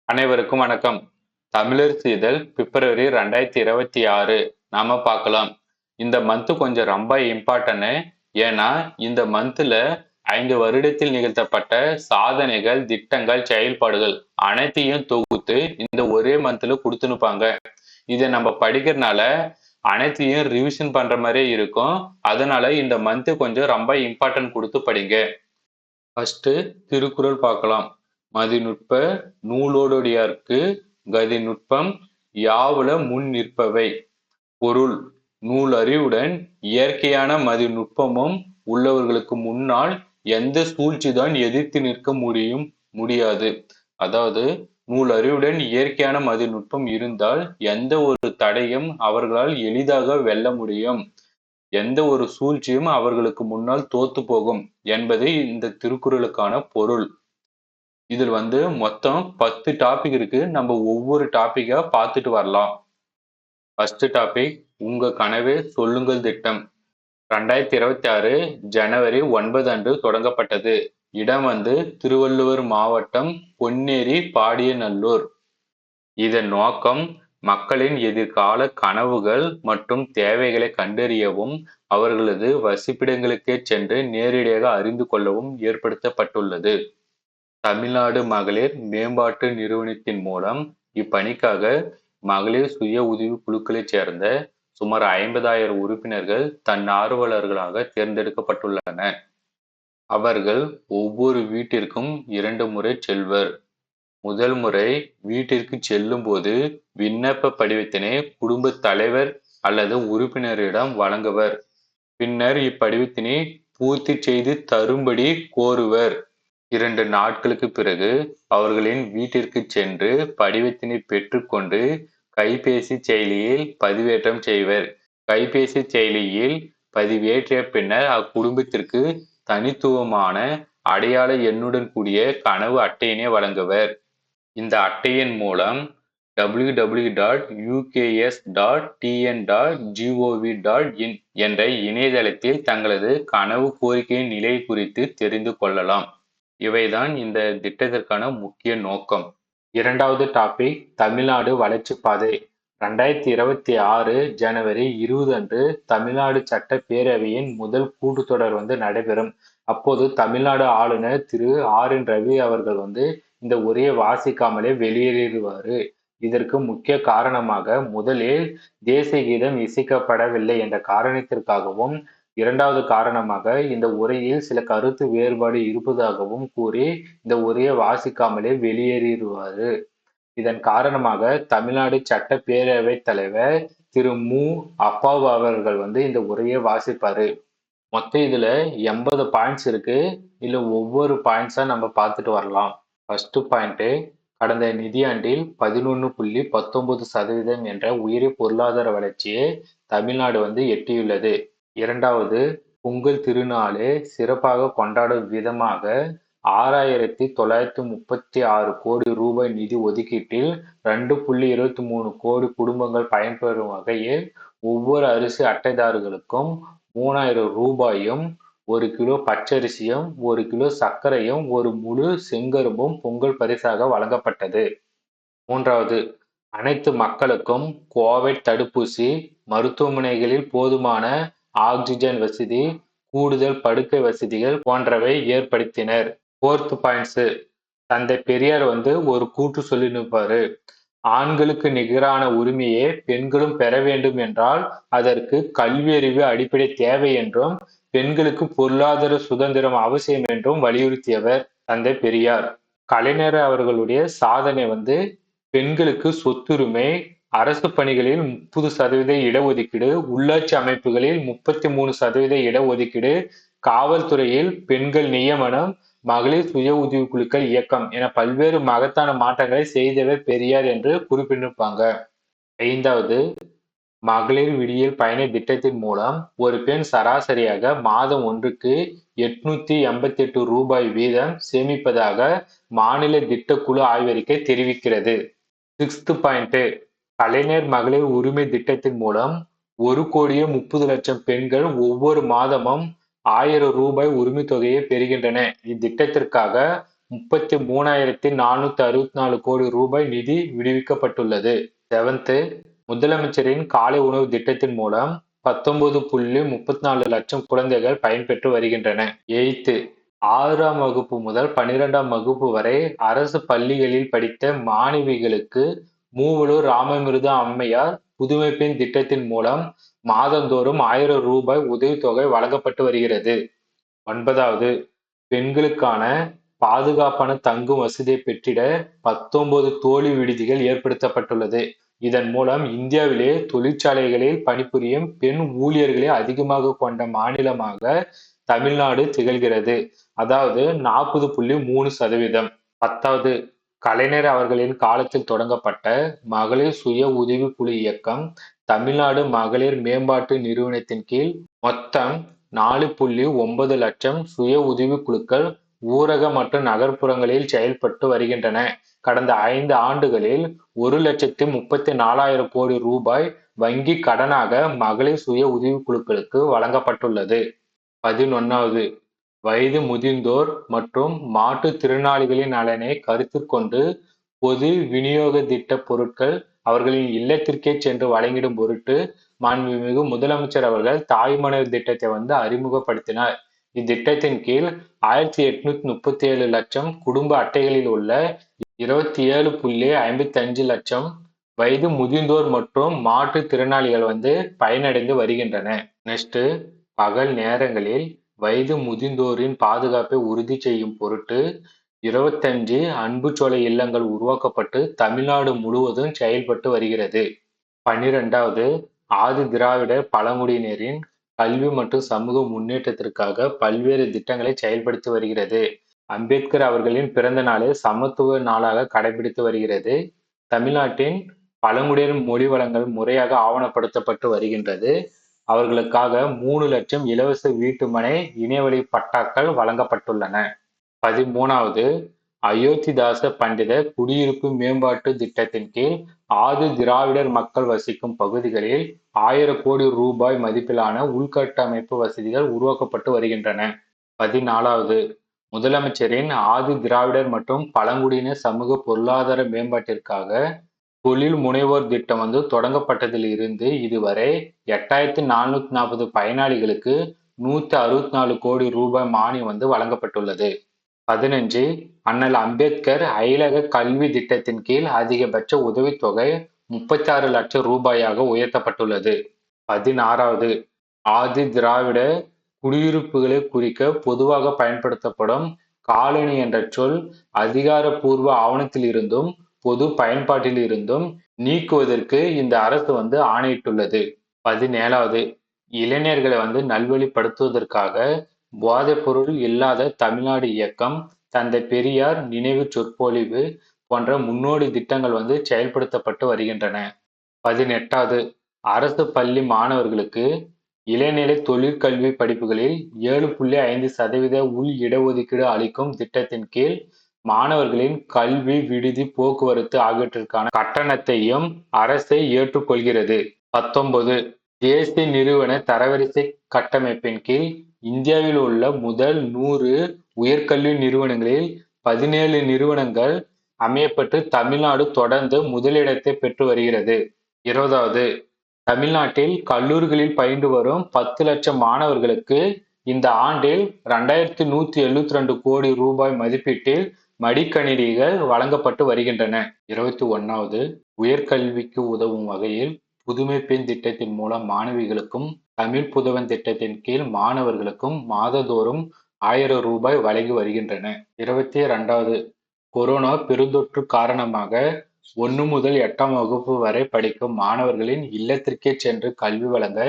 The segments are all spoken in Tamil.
அனைவருக்கும் வணக்கம். தமிழரசு இதழ் பிப்ரவரி 2026 நாம பார்க்கலாம். இந்த மந்த் கொஞ்சம் ரொம்ப இம்பார்ட்டன்ட். ஏன்னா இந்த மந்த்ல 5 வருடத்தில் நிகழ்த்தப்பட்ட சாதனைகள், திட்டங்கள், செயல்பாடுகள் அனைத்தையும் தொகுத்து இந்த ஒரே மந்த்ல கொடுத்துனுப்பாங்க. இதை நம்ம படிக்கிறதுனால அனைத்தையும் ரிவிஷன் பண்ற மாதிரியே இருக்கும். அதனால இந்த மந்த் கொஞ்சம் ரொம்ப இம்பார்ட்டன்ட் கொடுத்து படிங்க. ஃபர்ஸ்ட் திருக்குறள் பார்க்கலாம். மதிநுட்ப நூலோடுடையார்க்கு கதிநுட்பம் யாவுல முன் நிற்பவை. பொருள்: நூல் அறிவுடன் இயற்கையான மதிநுட்பமும் உள்ளவர்களுக்கு முன்னால் எந்த சூழ்ச்சிதான் எதிர்த்து நிற்க முடியாது. அதாவது நூல் அறிவுடன் இயற்கையான மதிநுட்பம் இருந்தால் எந்த ஒரு தடையும் அவர்களால் எளிதாக வெல்ல முடியும். எந்த ஒரு சூழ்ச்சியும் அவர்களுக்கு முன்னால் தோத்து போகும் என்பது இந்த திருக்குறளுக்கான பொருள். இதில் மொத்தம் 10 டாபிக் இருக்கு. நம்ம ஒவ்வொரு டாபிக்கா பார்த்துட்டு வரலாம். ஃபர்ஸ்ட் டாபிக், உங்க கனவே சொல்லுங்கள் திட்டம். 2026 ஜனவரி 9 அன்று தொடங்கப்பட்டது. இடம் திருவள்ளுவர் மாவட்டம், பொன்னேரி பாடியநல்லூர். இதன் நோக்கம் மக்களின் எதிர்கால கனவுகள் மற்றும் தேவைகளை கண்டறியவும் அவர்களது வசிப்பிடங்களுக்கே சென்று நேரடியாக அறிந்து கொள்ளவும் ஏற்படுத்தப்பட்டுள்ளது. தமிழ்நாடு மகளிர் மேம்பாட்டு நிறுவனத்தின் மூலம் இப்பணிக்காக மகளிர் சுய உதவி குழுக்களைச் சேர்ந்த சுமார் 50,000 உறுப்பினர்கள் தன்னார்வலர்களாக தேர்ந்தெடுக்கப்பட்டுள்ளனர். அவர்கள் ஒவ்வொரு வீட்டிற்கும் 2 முறை செல்வர். முதல் முறை வீட்டிற்கு செல்லும் போது விண்ணப்ப படிவத்தினை குடும்ப தலைவர் அல்லது உறுப்பினரிடம் வழங்குவர். பின்னர் இப்படிவத்தினை பூர்த்தி செய்து தரும்படி கோருவர். 2 நாட்களுக்கு பிறகு அவர்களின் வீட்டிற்கு சென்று படிவத்தினை பெற்றுக்கொண்டு கைபேசி செயலியில் பதிவேற்றம் செய்வர். கைபேசி செயலியில் பதிவேற்றிய பின்னர் அக்குடும்பத்திற்கு தனித்துவமான அடையாள எண்ணுடன் கூடிய கனவு அட்டையினை வழங்குவர். இந்த அட்டையின் மூலம் www.uks.tn.gov.in என்ற இணையதளத்தில் தங்களது கனவு கோரிக்கையின் நிலை குறித்து தெரிந்து கொள்ளலாம். இவைதான் இந்த திட்டத்திற்கான முக்கிய நோக்கம். இரண்டாவது டாபிக், தமிழ்நாடு வளர்ச்சி பாதை. 2026 ஜனவரி 20 அன்று தமிழ்நாடு சட்டப்பேரவையின் முதல் கூட்டத்தொடர் நடைபெறும். அப்போது தமிழ்நாடு ஆளுநர் திரு ஆர்.என். ரவி அவர்கள் இந்த உரையை வாசிக்காமலே வெளியேறிடுவாரு. இதற்கு முக்கிய காரணமாக முதலில் தேசிய கீதம் இசைக்கப்படவில்லை என்ற காரணத்திற்காகவும், இரண்டாவது காரணமாக இந்த உரையில் சில கருத்து வேறுபாடு இருப்பதாகவும் கூறி இந்த உரையை வாசிக்காமலே வெளியேறிடுவாரு. இதன் காரணமாக தமிழ்நாடு சட்டப்பேரவை தலைவர் திரு மு. அப்பாவு அவர்கள் இந்த உரையை வாசிப்பாரு. மொத்தம் இதுல 80 பாயிண்ட்ஸ் இருக்கு. இல்ல ஒவ்வொரு பாயிண்ட்ஸா நம்ம பார்த்துட்டு வரலாம். ஃபர்ஸ்ட் பாயிண்ட், கடந்த நிதியாண்டில் 11.19% என்ற உயரிய பொருளாதார வளர்ச்சியை தமிழ்நாடு எட்டியுள்ளது. இரண்டாவது, பொங்கல் திருநாளை சிறப்பாக கொண்டாடும் விதமாக 6,936 கோடி ரூபாய் நிதி ஒதுக்கீட்டில் 2.23 கோடி குடும்பங்கள் பயன்பெறும் வகையில் ஒவ்வொரு அரிசி அட்டைதாரர்களுக்கும் 3,000 ரூபாயும், 1 கிலோ பச்சரிசியும், 1 கிலோ சர்க்கரையும், 1 முழு செங்கரும்பும் பொங்கல் பரிசாக வழங்கப்பட்டது. மூன்றாவது, அனைத்து மக்களுக்கும் கோவிட் தடுப்பூசி, மருத்துவமனைகளில் போதுமான ஆக்சிஜன் வசதி, கூடுதல் படுக்கை வசதிகள் போன்றவை ஏற்படுத்தினர். ஃபோர்த் பாயிண்ட்ஸ், தந்தை பெரியார் ஒரு கூற்று சொல்லி நிற்பாரு. ஆண்களுக்கு நிகரான உரிமையை பெண்களும் பெற வேண்டும் என்றால் அதற்கு கல்வியறிவு அடிப்படை தேவை என்றும், பெண்களுக்கு பொருளாதார சுதந்திரம் அவசியம் என்றும் வலியுறுத்தியவர் தந்தை பெரியார். கலைஞர் அவர்களுடைய சாதனை பெண்களுக்கு சொத்துரிமை, அரசு பணிகளில் 30% இடஒதுக்கீடு, உள்ளாட்சி அமைப்புகளில் 33% இடஒதுக்கீடு, காவல்துறையில் பெண்கள் நியமனம், மகளிர் சுய உதவி குழுக்கள் இயக்கம் என பல்வேறு மகத்தான மாற்றங்களை செய்தவர் பெரியார் என்று குறிப்பிட்டிருப்பாங்க. ஐந்தாவது, மகளிர் விடியல் பயண திட்டத்தின் மூலம் ஒரு பெண் சராசரியாக மாதம் ஒன்றுக்கு 888 ரூபாய் வீதம் சேமிப்பதாக மாநில திட்டக்குழு ஆய்வறிக்கை தெரிவிக்கிறது. சிக்ஸ்த் பாயிண்ட், கலைஞர் மகளிர் உரிமை திட்டத்தின் மூலம் 1,30,00,000 பெண்கள் ஒவ்வொரு மாதமும் 1,000 ரூபாய் உரிமை தொகையை பெறுகின்றன. இத்திட்டத்திற்காக 33,464 கோடி ரூபாய் நிதி விடுவிக்கப்பட்டுள்ளது. 7th, முதலமைச்சரின் காலை உணவு திட்டத்தின் மூலம் 19.34 லட்சம் குழந்தைகள் பயன்பெற்று வருகின்றன. 8th, 6ஆம் வகுப்பு முதல் 12ஆம் வகுப்பு வரை அரசு பள்ளிகளில் படித்த மாணவிகளுக்கு மூவலூர் ராமாமிர்த அம்மையார் புதுமை பெண் திட்டத்தின் மூலம் மாதந்தோறும் 1000 ரூபாய் உதவித்தொகை வழங்கப்பட்டு வருகிறது. 9வது, பெண்களுக்கான பாதுகாப்பான தங்கும் வசதியை பெற்றிட 19 தோழி விடுதிகள் ஏற்படுத்தப்பட்டுள்ளது. இதன் மூலம் இந்தியாவிலே தொழிற்சாலைகளில் பணிபுரியும் பெண் ஊழியர்களை அதிகமாக கொண்ட மாநிலமாக தமிழ்நாடு திகழ்கிறது. அதாவது 40.3%. 10வது, கலைஞர் அவர்களின் காலத்தில் தொடங்கப்பட்ட மகளிர் சுய உதவிக்குழு இயக்கம் தமிழ்நாடு மகளிர் மேம்பாட்டு நிறுவனத்தின் கீழ் மொத்தம் 4.9 லட்சம் சுய உதவிக்குழுக்கள் ஊரக மற்றும் நகர்ப்புறங்களில் செயல்பட்டு வருகின்றன. கடந்த 5 ஆண்டுகளில் 1,34,000 கோடி ரூபாய் வங்கி கடனாக மகளிர் சுய உதவிக்குழுக்களுக்கு வழங்கப்பட்டுள்ளது. 11வது, வயது முதிர்ந்தோர் மற்றும் மாற்றுத்திறனாளிகளின் நலனை கருத்தில் கொண்டு பொது விநியோக திட்ட பொருட்கள் அவர்களின் இல்லத்திற்கே சென்று வழங்கிடும் பொருட்டு மாண்புமிகு முதலமைச்சர் அவர்கள் தாய்மலர் திட்டத்தை அறிமுகப்படுத்தினார். இத்திட்டத்தின் கீழ் 1837 லட்சம் குடும்ப அட்டைகளில் உள்ள 27.55 லட்சம் வயது முதிர்ந்தோர் மற்றும் மாற்றுத்திறனாளிகள் பயனடைந்து வருகின்றன. நெக்ஸ்ட், பகல் நேரங்களில் வயது முதிர்ந்தோரின் பாதுகாப்பை உறுதி செய்யும் பொருட்டு 25 அன்புச்சோலை இல்லங்கள் உருவாக்கப்பட்டு தமிழ்நாடு முழுவதும் செயல்பட்டு வருகிறது. 12வது, ஆதி திராவிடர் பழங்குடியினரின் கல்வி மற்றும் சமூக முன்னேற்றத்திற்காக பல்வேறு திட்டங்களை செயல்படுத்தி வருகிறது. அம்பேத்கர் அவர்களின் பிறந்த நாளை சமத்துவ நாளாக கடைபிடித்து வருகிறது. தமிழ்நாட்டின் பழங்குடியினர் மொழி வளங்கள் முறையாக ஆவணப்படுத்தப்பட்டு வருகின்றது. அவர்களுக்காக 3 லட்சம் இலவச வீட்டுமனை இணையவழி பட்டாக்கள் வழங்கப்பட்டுள்ளன. 13வது, அயோத்திதாச பண்டிதர் குடியிருப்பு மேம்பாட்டு திட்டத்தின் கீழ் ஆதி திராவிடர் மக்கள் வசிக்கும் பகுதிகளில் 1000 கோடி ரூபாய் மதிப்பிலான உள்கட்டமைப்பு வசதிகள் உருவாக்கப்பட்டு வருகின்றன. 14வது, முதலமைச்சரின் ஆதி திராவிடர் மற்றும் பழங்குடியினர் சமூக பொருளாதார மேம்பாட்டிற்காக தொழில் முனைவோர் திட்டம் தொடங்கப்பட்டதில் இருந்து இதுவரை 8,440 பயனாளிகளுக்கு 164 கோடி ரூபாய் மானியம் வழங்கப்பட்டுள்ளது. 15, அண்ணல் அம்பேத்கர் அயலக கல்வி திட்டத்தின் கீழ் அதிகபட்ச உதவித்தொகை 36 லட்சம் ரூபாயாக உயர்த்தப்பட்டுள்ளது. 16வது, ஆதி திராவிட குடியிருப்புகளை குறிக்க பொதுவாக பயன்படுத்தப்படும் காலனி என்ற சொல் அதிகாரப்பூர்வ ஆவணத்தில் இருந்தும் பொது பயன்பாட்டில் இருந்தும் நீக்குவதற்கு இந்த அரசு ஆணையிட்டுள்ளது. 17வது, இளைஞர்களை நல்வழிப்படுத்துவதற்காக போதைப்பொருள் இல்லாத தமிழ்நாடு இயக்கம், தந்தை பெரியார் நினைவு சொற்பொழிவு போன்ற முன்னோடி திட்டங்கள் செயல்படுத்தப்பட்டு வருகின்றன. 18வது, அரசு பள்ளி மாணவர்களுக்கு இளநிலை தொழிற்கல்வி படிப்புகளில் 7.5% உள் இடஒதுக்கீடு அளிக்கும் திட்டத்தின் கீழ் மாணவர்களின் கல்வி, விடுதி, போக்குவரத்து ஆகியவற்றிற்கான கட்டணத்தையும் அரசே ஏற்றுக்கொள்கிறது. 19, தேசிய நிறுவன தரவரிசை கட்டமைப்பின் கீழ் இந்தியாவில் உள்ள முதல் 100 உயர்கல்வி நிறுவனங்களில் 17 நிறுவனங்கள் அமையப்பட்டு தமிழ்நாடு தொடர்ந்து முதலிடத்தை பெற்று வருகிறது. 20வது, தமிழ்நாட்டில் கல்லூரிகளில் பயின்று வரும் 10 லட்சம் மாணவர்களுக்கு இந்த ஆண்டில் 2,172 கோடி ரூபாய் மதிப்பீட்டில் மடிக்கணினிகள் வழங்கப்பட்டு வருகின்றன. 21வது, உயர்கல்விக்கு உதவும் வகையில் புதுமை பெண் திட்டத்தின் மூலம் மாணவிகளுக்கும் தமிழ் புதல்வன் திட்டத்தின் கீழ் மாணவர்களுக்கும் மாதந்தோறும் 1000 ரூபாய் வழங்கி வருகின்றன. 22வது, கொரோனா பெருந்தொற்று காரணமாக 1 முதல் 8ஆம் வகுப்பு வரை படிக்கும் மாணவர்களின் இல்லத்திற்கே சென்று கல்வி வழங்க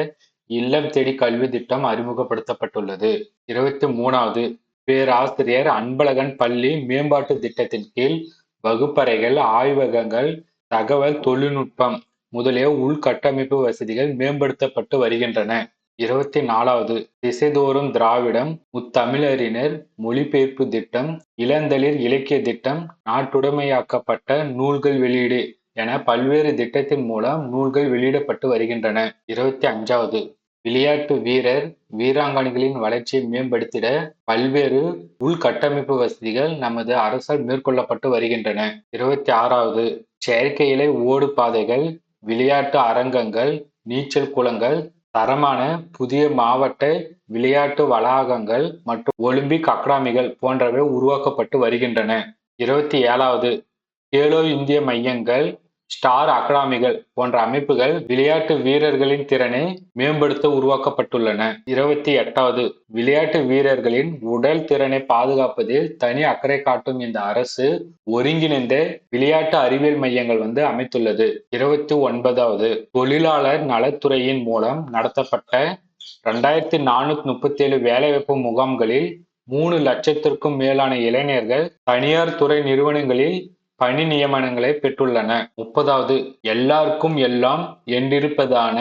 இல்லம் தேடி கல்வி திட்டம் அறிமுகப்படுத்தப்பட்டுள்ளது. 23வது, பேராசிரியர் அன்பழகன் பள்ளி மேம்பாட்டு திட்டத்தின் கீழ் வகுப்பறைகள், ஆய்வகங்கள், தகவல் தொழில்நுட்பம் முதலிய உள்கட்டமைப்பு வசதிகள் மேம்படுத்தப்பட்டு வருகின்றன. 24வது, திசைதோறும் திராவிடம், முத்தமிழறிஞர் மொழிபெயர்ப்பு திட்டம், இளந்தளிர் இலக்கிய திட்டம், நாட்டுடைமையாக்கப்பட்ட நூல்கள் வெளியீடு என பல்வேறு திட்டத்தின் மூலம் நூல்கள் வெளியிடப்பட்டு வருகின்றன. 25வது, விளையாட்டு வீரர் வீராங்கனைகளின் வளர்ச்சியை மேம்படுத்திட பல்வேறு உள்கட்டமைப்பு வசதிகள் நமது அரசால் மேற்கொள்ளப்பட்டு வருகின்றன. 26வது செயற்கை இலை ஓடு பாதைகள், விளையாட்டு அரங்கங்கள், நீச்சல் குளங்கள், தரமான புதிய மாவட்ட விளையாட்டு வளாகங்கள் மற்றும் ஒலிம்பிக் அகாடமிகள் போன்றவை உருவாக்கப்பட்டு வருகின்றன. 27வது கேலோ இந்திய மையங்கள், ஸ்டார் அகாடமிகள் போன்ற அமைப்புகள் விளையாட்டு வீரர்களின் திறனை மேம்படுத்த உருவாக்கப்பட்டுள்ளன. 28வது விளையாட்டு வீரர்களின் உடல் திறனை பாதுகாப்பதில் தனி அக்கறை காட்டும் இந்த அரசு ஒருங்கிணைந்த விளையாட்டு அறிவியல் மையங்கள் அமைத்துள்ளது. 29வது தொழிலாளர் நலத்துறையின் மூலம் நடத்தப்பட்ட 2437 வேலைவாய்ப்பு முகாம்களில் 3 லட்சத்திற்கும் மேலான இளைஞர்கள் தனியார் துறை நிறுவனங்களில் பணி நியமனங்களை பெற்றுள்ளன. 30வது எல்லாருக்கும் எல்லாம் என்றிருப்பதான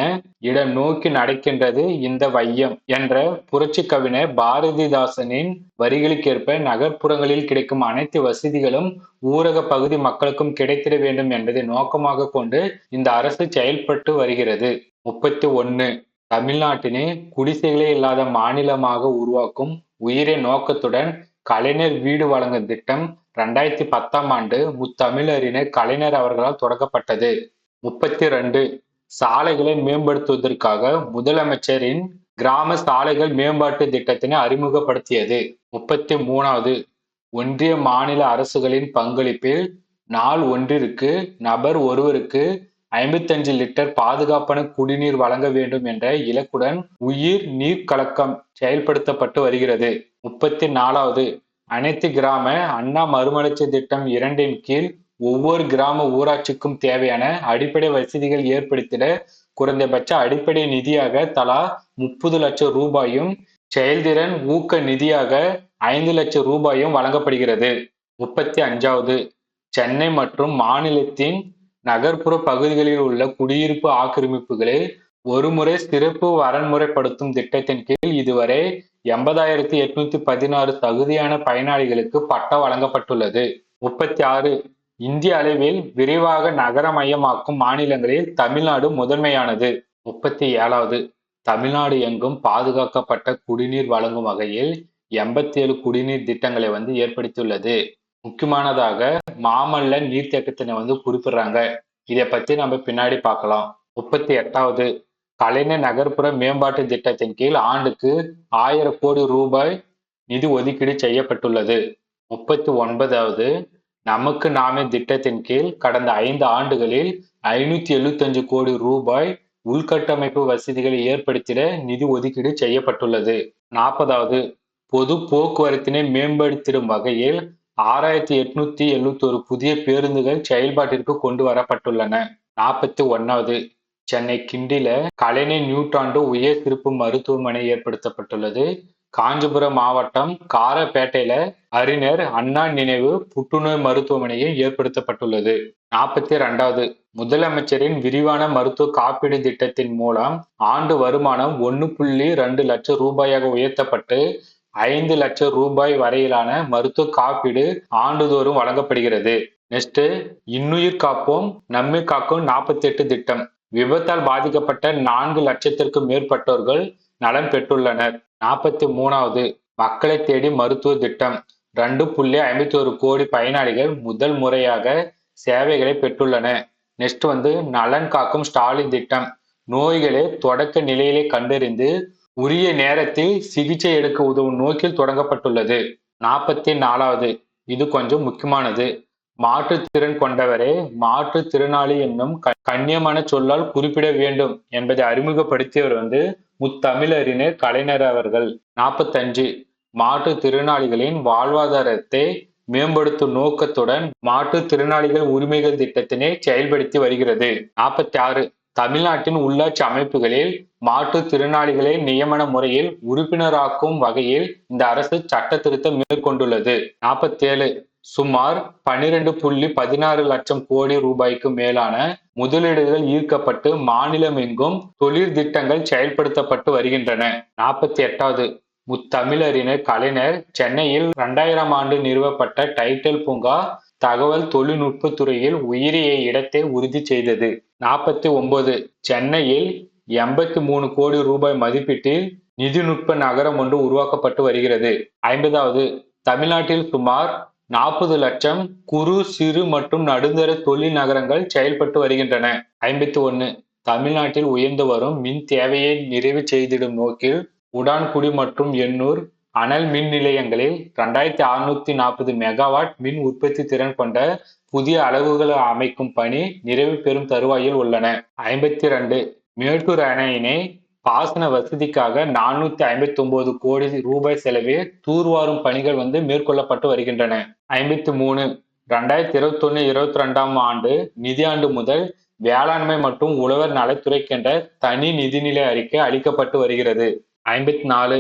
இடம் நோக்கி நடக்கின்றது இந்த வையம் என்ற புரட்சி கவிஞர் பாரதிதாசனின் வரிகளுக்கேற்ப நகர்ப்புறங்களில் கிடைக்கும் அனைத்து வசதிகளும் ஊரக பகுதி மக்களுக்கும் கிடைத்திட வேண்டும் என்பதை நோக்கமாக கொண்டு இந்த அரசு செயல்பட்டு வருகிறது. 31 தமிழ்நாட்டினை குடிசைகளே இல்லாத மாநிலமாக உருவாக்கும் உயிரை நோக்கத்துடன் கலைஞர் வீடு வழங்கும் திட்டம் 2010ஆம் ஆண்டு முத்தமிழறிஞர் கலைஞர் அவர்களால் தொடங்கப்பட்டது. 32 சாலைகளை மேம்படுத்துவதற்காக முதலமைச்சரின் கிராம சாலைகள் மேம்பாட்டு திட்டத்தினை அறிமுகப்படுத்தியது. 33வது ஒன்றிய மாநில அரசுகளின் பங்களிப்பில் நாள் ஒன்றிற்கு நபர் ஒருவருக்கு 55 லிட்டர் பாதுகாப்பான குடிநீர் வழங்க வேண்டும் என்ற இலக்குடன் உயிர் நீர் கலக்கம் செயல்படுத்தப்பட்டு வருகிறது. 34வது அனைத்து கிராம அண்ணா மறுமலர்ச்சி திட்டம் 2ன் கீழ் ஒவ்வொரு கிராம ஊராட்சிக்கும் தேவையான அடிப்படை வசதிகள் ஏற்படுத்திட குறைந்தபட்ச அடிப்படை நிதியாக தலா 30 லட்சம் ரூபாயும் செயல்திறன் ஊக்க நிதியாக 5 லட்சம் ரூபாயும் வழங்கப்படுகிறது. 35வது சென்னை மற்றும் மாநிலத்தின் நகர்ப்புற பகுதிகளில் உள்ள குடியிருப்பு ஆக்கிரமிப்புகளை ஒருமுறை சிறப்பு வரன்முறைப்படுத்தும் திட்டத்தின் கீழ் இதுவரை 80,816 தகுதியான பயனாளிகளுக்கு பட்டா வழங்கப்பட்டுள்ளது. 36 இந்திய அளவில் விரைவாக நகரமயமாக்கும் மாநிலங்களில் தமிழ்நாடு முதன்மையானது. 37வது தமிழ்நாடு எங்கும் பாதுகாக்கப்பட்ட குடிநீர் வழங்கும் வகையில் 87 குடிநீர் திட்டங்களை ஏற்படுத்தியுள்ளது. முக்கியமானதாக மாமல்ல நீர்த்தேக்கத்தினை குறிப்பிடுறாங்க. இதை பத்தி நம்ம பின்னாடி பார்க்கலாம். 38வது கலைஞர் நகர்ப்புற மேம்பாட்டு திட்டத்தின் கீழ் ஆண்டுக்கு 1000 கோடி ரூபாய் நிதி ஒதுக்கீடு செய்யப்பட்டுள்ளது. 39வது நமக்கு நாமே திட்டத்தின் கீழ் கடந்த 5 ஆண்டுகளில் 575 கோடி ரூபாய் உள்கட்டமைப்பு வசதிகளை ஏற்படுத்திட நிதி ஒதுக்கீடு செய்யப்பட்டுள்ளது. 40வது பொது போக்குவரத்தினை மேம்படுத்திடும் வகையில் 6871 புதிய பேருந்துகள் செயல்பாட்டிற்கு கொண்டு வரப்பட்டுள்ளன. 41வது சென்னை கிண்டில கலைஞர் நூற்றாண்டு உயர் சிறப்பு மருத்துவமனை ஏற்படுத்தப்பட்டுள்ளது. காஞ்சிபுரம் மாவட்டம் காரப்பேட்டையில அறிஞர் அண்ணா நினைவு புற்றுநோய் மருத்துவமனையும் ஏற்படுத்தப்பட்டுள்ளது. 42வது முதலமைச்சரின் விரிவான மருத்துவ காப்பீடு திட்டத்தின் மூலம் ஆண்டு வருமானம் 1.2 லட்சம் ரூபாயாக உயர்த்தப்பட்டு 5 லட்சம் ரூபாய் வரையிலான மருத்துவ காப்பீடு ஆண்டுதோறும் வழங்கப்படுகிறது. நெக்ஸ்ட் இன்னுயிர் காப்போம் நம்மை காக்கும் 48 திட்டம் விபத்தால் பாதிக்கப்பட்ட 4 லட்சத்திற்கும் மேற்பட்டோர்கள் நலன் பெற்றுள்ளனர். 43வது மக்களை தேடி மருத்துவ திட்டம் 2.51 கோடி பயனாளிகள் முதல் முறையாக சேவைகளை பெற்றுள்ளன. நெக்ஸ்ட் நலன் காக்கும் ஸ்டாலின் திட்டம் நோய்களை தொடக்க நிலையிலே கண்டறிந்து உரிய நேரத்தில் சிகிச்சை எடுக்க உதவும் நோக்கில் தொடங்கப்பட்டுள்ளது. 44வது இது கொஞ்சம் முக்கியமானது. மாற்றுத்திறன் கொண்டவரை மாற்றுத்திறனாளி என்னும் கண்ணியமான சொல்லால் குறிப்பிட வேண்டும் என்பதை அறிமுகப்படுத்தியவர் முத்தமிழறிஞர் கலைஞர் அவர்கள். 45 மாற்றுத்திறனாளிகளின் வாழ்வாதாரத்தை மேம்படுத்தும் நோக்கத்துடன் மாற்றுத்திறனாளிகள் உரிமைகள் திட்டத்தினை செயல்படுத்தி வருகிறது. 46 தமிழ்நாட்டின் உள்ளாட்சி அமைப்புகளில் மாற்றுத்திறனாளிகளை நியமன முறையில் உறுப்பினராக்கும் வகையில் இந்த அரசு சட்ட திருத்தம் மேற்கொண்டுள்ளது. 47 சுமார் 12.16 லட்சம் கோடி ரூபாய்க்கு மேலான முதலீடுகள் ஈர்க்கப்பட்டு மாநிலம் எங்கும் தொழில் திட்டங்கள் செயல்படுத்தப்பட்டு வருகின்றன. 48வது முத்தமிழறிஞர் கலைஞர் சென்னையில் 2000ஆம் ஆண்டு நிறுவப்பட்ட டைட்டல் பூங்கா தகவல் தொழில்நுட்ப துறையில் உயரிய இடத்தை உறுதி செய்தது. 49 சென்னையில் 83 கோடி ரூபாய் மதிப்பீட்டில் நிதிநுட்ப நகரம் ஒன்று உருவாக்கப்பட்டு வருகிறது. 50வது தமிழ்நாட்டில் சுமார் 40 லட்சம் குறு சிறு மற்றும் நடுத்தர தொழில் நகரங்கள் செயல்பட்டு வருகின்றன. 51 தமிழ்நாட்டில் உயர்ந்து வரும் மின் தேவையை நிறைவு செய்திடும் நோக்கில் உடான்குடி மற்றும் எண்ணூர் அனல் மின் நிலையங்களில் 2640 மெகாவாட் மின் உற்பத்தி திறன் கொண்ட புதிய அலகுகள் அமைக்கும் பணி நிறைவு பெறும் தருவாயில் உள்ளன. 52 மேட்டூர் அணையினை பாசன வசதிக்காக 459 கோடி ரூபாய் செலவில் தூர்வாரும் பணிகள் மேற்கொள்ளப்பட்டு வருகின்றன. 53 2021-22 ஆண்டு நிதியாண்டு முதல் வேளாண்மை மற்றும் உழவர் நலத்துறைக்கென்ற தனி நிதிநிலை அறிக்கை அளிக்கப்பட்டு வருகிறது. 54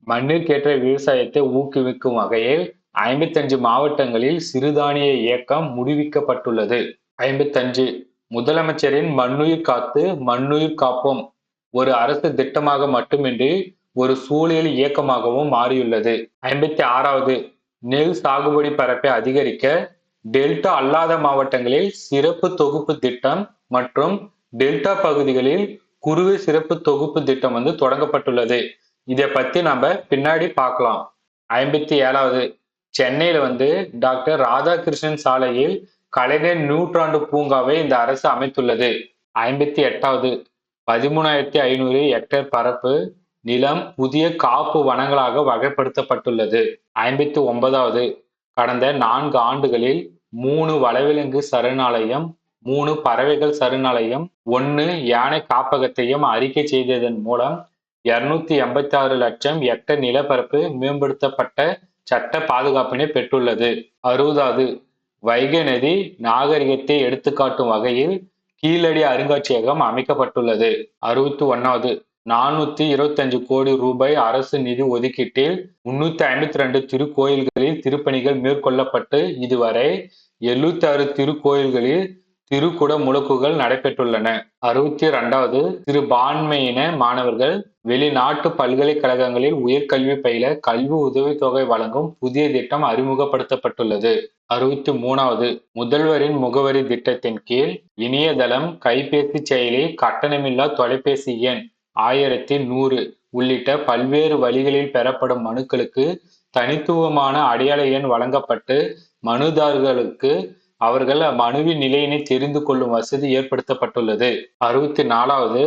மண்ணிற்கேற்ற விவசாயத்தை ஊக்குவிக்கும் வகையில் 55 மாவட்டங்களில் சிறுதானிய இயக்கம் முடிவிக்கப்பட்டுள்ளது. 55 முதலமைச்சரின் மண்ணுயிர் காத்து மண்ணுயிர் காப்போம் ஒரு அரசு திட்டமாக மட்டுமின்றி ஒரு சூழல் இயக்கமாகவும் மாறியுள்ளது. 56வது நெல் சாகுபடி பரப்பை அதிகரிக்க டெல்டா அல்லாத மாவட்டங்களில் சிறப்பு தொகுப்பு திட்டம் மற்றும் டெல்டா பகுதிகளில் குறுவை சிறப்பு தொகுப்பு திட்டம் தொடங்கப்பட்டுள்ளது. இதை பத்தி நம்ம பின்னாடி பார்க்கலாம். 57வது சென்னையில டாக்டர் ராதாகிருஷ்ணன் சாலையில் கலைஞர் நூற்றாண்டு பூங்காவை இந்த அரசு அமைத்துள்ளது. 58வது 13,500 ஹெக்டேர் பரப்பு நிலம் புதிய காப்பு வனங்களாக வகைப்படுத்தப்பட்டுள்ளது. 59வது கடந்த 4 ஆண்டுகளில் 3 வனவிலங்கு சரணாலயம், 3 பறவைகள் சரணாலயம், 1 யானை காப்பகத்தையும் அறிக்கை செய்ததன் மூலம் 286 லட்சம் ஹெக்டேர் நிலப்பரப்பு மேம்படுத்தப்பட்ட சட்ட பாதுகாப்பினை பெற்றுள்ளது. 60வது வைகை நதி நாகரிகத்தை எடுத்துக்காட்டும் வகையில் கீழடி அருங்காட்சியகம் அமைக்கப்பட்டுள்ளது. 61வது 425 கோடி ரூபாய் அரசு நிதி ஒதுக்கீட்டில் 352 திருக்கோயில்களில் திருப்பணிகள் மேற்கொள்ளப்பட்டு இதுவரை 76 திருக்கோயில்களில் திருக்குட முழக்குகள் நடைபெற்றுள்ளன. 62வது சிறுபான்மையின மாணவர்கள் வெளிநாட்டு பல்கலைக்கழகங்களில் உயர்கல்வி பயில கல்வி உதவித்தொகை வழங்கும் புதிய திட்டம் அறிமுகப்படுத்தப்பட்டுள்ளது. 63வது முதல்வரின் முகவரி திட்டத்தின் கீழ் இணையதளம், கைபேசி செயலி, கட்டணமில்லா தொலைபேசி எண் 1100 உள்ளிட்ட பல்வேறு வழிகளில் பெறப்படும் மனுக்களுக்கு தனித்துவமான அடையாள எண் வழங்கப்பட்டு மனுதாரர்களுக்கு அவர்கள் மனுவின் நிலையினை தெரிந்து கொள்ளும் வசதி ஏற்படுத்தப்பட்டுள்ளது. 64வது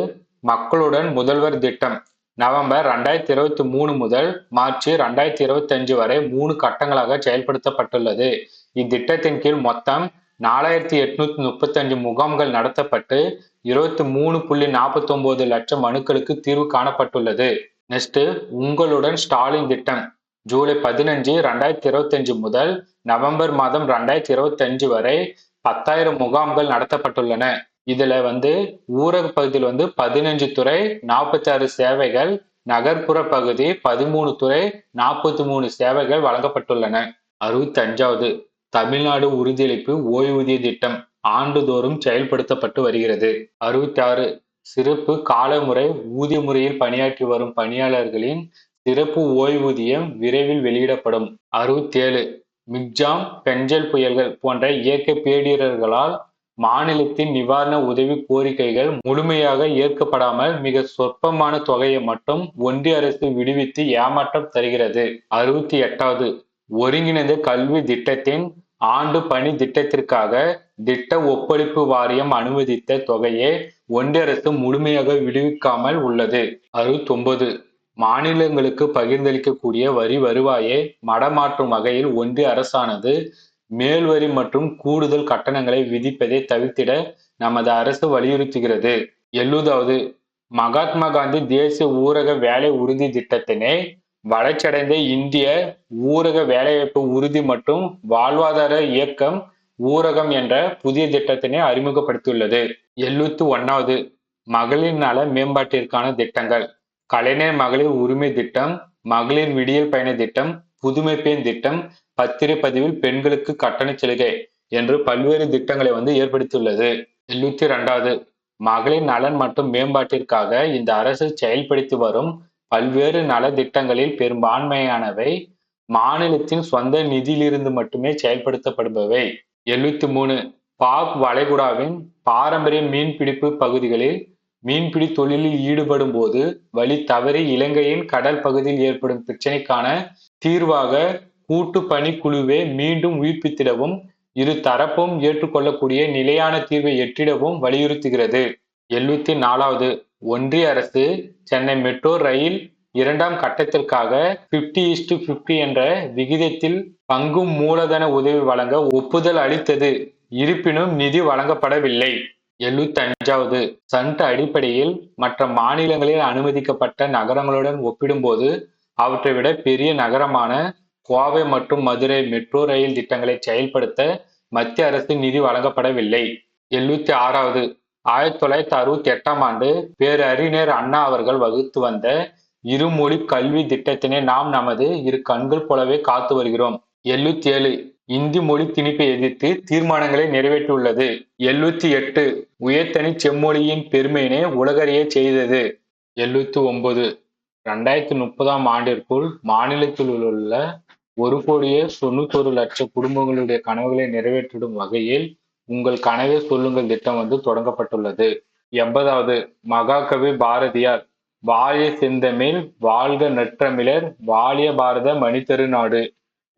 மக்களுடன் முதல்வர் திட்டம் நவம்பர் 2023 முதல் மார்ச் 2025 வரை 3 கட்டங்களாக செயல்படுத்தப்பட்டுள்ளது. இத்திட்டத்தின் கீழ் மொத்தம் 4835 முகாம்கள் நடத்தப்பட்டு 23.49 லட்சம் மனுக்களுக்கு தீர்வு காணப்பட்டுள்ளது. நெக்ஸ்ட் உங்களுடன் ஸ்டாலின் திட்டம் ஜூலை 15, 2025 முதல் நவம்பர் மாதம் 2025 வரை 10,000 முகாம்கள் நடத்தப்பட்டுள்ளன. இதுல ஊரக பகுதியில் 15 துறை 46 சேவைகள், நகர்ப்புற பகுதி 13 துறை 43 சேவைகள் வழங்கப்பட்டுள்ளன. 65வது தமிழ்நாடு உறுதியளிப்பு ஓய்வூதிய திட்டம் ஆண்டுதோறும் செயல்படுத்தப்பட்டு வருகிறது. 66 சிறப்பு காலமுறை ஊதிய முறையில் பணியாற்றி வரும் பணியாளர்களின் சிறப்பு ஓய்வூதியம் விரைவில் வெளியிடப்படும். 67 மிக்ஜாம், பெஞ்சல் புயல்கள் போன்ற இயற்கை பேரிடர்களால் மாநிலத்தின் நிவாரண உதவி கோரிக்கைகள் முழுமையாக ஏற்கப்படாமல் மிக சொற்பமான தொகையை மட்டும் ஒன்றிய அரசு விடுவித்து ஏமாற்றம் தருகிறது. 68வது ஒருங்கிணைந்த கல்வி திட்டத்தின் ஆண்டு பணி திட்டத்திற்காக திட்ட ஒப்படைப்பு வாரியம் அனுமதித்த தொகையை ஒன்றிய அரசு முழுமையாக விடுவிக்காமல் உள்ளது. 69 மாநிலங்களுக்கு பகிர்ந்தளிக்கக்கூடிய வரி வருவாயை மடமாற்றும் வகையில் ஒன்றிய அரசானது மேல் வரி மற்றும் கூடுதல் கட்டணங்களை விதிப்பதை தவிர்த்திட நமது அரசு வலியுறுத்துகிறது. 70வது மகாத்மா காந்தி தேசிய ஊரக வேலை உறுதி திட்டத்தினை வளர்ச்சியடைந்த இந்திய ஊரக வேலைவாய்ப்பு உறுதி மற்றும் வாழ்வாதார இயக்கம் ஊரகம் என்ற புதிய திட்டத்தினை அறிமுகப்படுத்தியுள்ளது. 71வது மகளிர் நல மேம்பாட்டிற்கான திட்டங்கள் கலைஞர் மகளிர் உரிமை திட்டம், மகளிர் விடியல் பயண திட்டம், புதுமை பெண் திட்டம், பத்திரப்பதிவில் பெண்களுக்கு கட்டண சலுகை என்று பல்வேறு திட்டங்களை ஏற்படுத்தியுள்ளது. 72வது மகளிர் நலன் மற்றும் மேம்பாட்டிற்காக இந்த அரசு செயல்படுத்தி வரும் பல்வேறு நல திட்டங்களில் பெரும்பான்மையானவை மாநிலத்தின் சொந்த நிதியிலிருந்து மட்டுமே செயல்படுத்தப்படுபவை. 73 பாக் வளைகுடாவின் பாரம்பரிய மீன்பிடிப்பு பகுதிகளில் மீன்பிடி தொழிலில் ஈடுபடும் போது வழி தவறி இலங்கையின் கடல் பகுதியில் ஏற்படும் பிரச்சினைக்கான தீர்வாக கூட்டு பணிக்குழுவை மீண்டும் உயிர்ப்பித்திடவும் இரு தரப்பும் ஏற்றுக்கொள்ளக்கூடிய நிலையான தீர்வை எட்டிடவும் வலியுறுத்துகிறது. 74வது ஒன்றிய அரசு சென்னை மெட்ரோ ரயில் இரண்டாம் கட்டத்திற்காக 50:50 என்ற விகிதத்தில் பங்கு மூலதன உதவி வழங்க ஒப்புதல் அளித்தது. இருப்பினும் நிதி வழங்கப்படவில்லை. 75வது சன்ட் அடிப்படையில் மற்ற மாநிலங்களில் அனுமதிக்கப்பட்ட நகரங்களுடன் ஒப்பிடும்போது அவற்றை விட பெரிய நகரமான கோவை மற்றும் மதுரை மெட்ரோ ரயில் திட்டங்களை செயல்படுத்த மத்திய அரசு நிதி வழங்கப்படவில்லை. 76வது 1968ஆம் ஆண்டு பேரறிஞர் அண்ணா அவர்கள் வகுத்து வந்த இருமொழி கல்வி திட்டத்தினை நாம் நமது இரு கண்கள் போலவே காத்து வருகிறோம். 77 இந்தி மொழி திணிப்பை எதிர்த்து தீர்மானங்களை நிறைவேற்றியுள்ளது. 78 உயர்தனி செம்மொழியின் பெருமையினை உலகறிய செய்தது. 79 2030ஆம் ஆண்டிற்குள் மாநிலத்தில் உள்ள 1,91,00,000 குடும்பங்களுடைய கனவுகளை நிறைவேற்றிடும் வகையில் உங்கள் கனவை சொல்லுங்கள் திட்டம் தொடங்கப்பட்டுள்ளது. 80வது மகாகவி பாரதியார் வாழிய செந்தமிழ் வாழ்க நற்றமிழர் வாழிய பாரத மணித்தருநாடு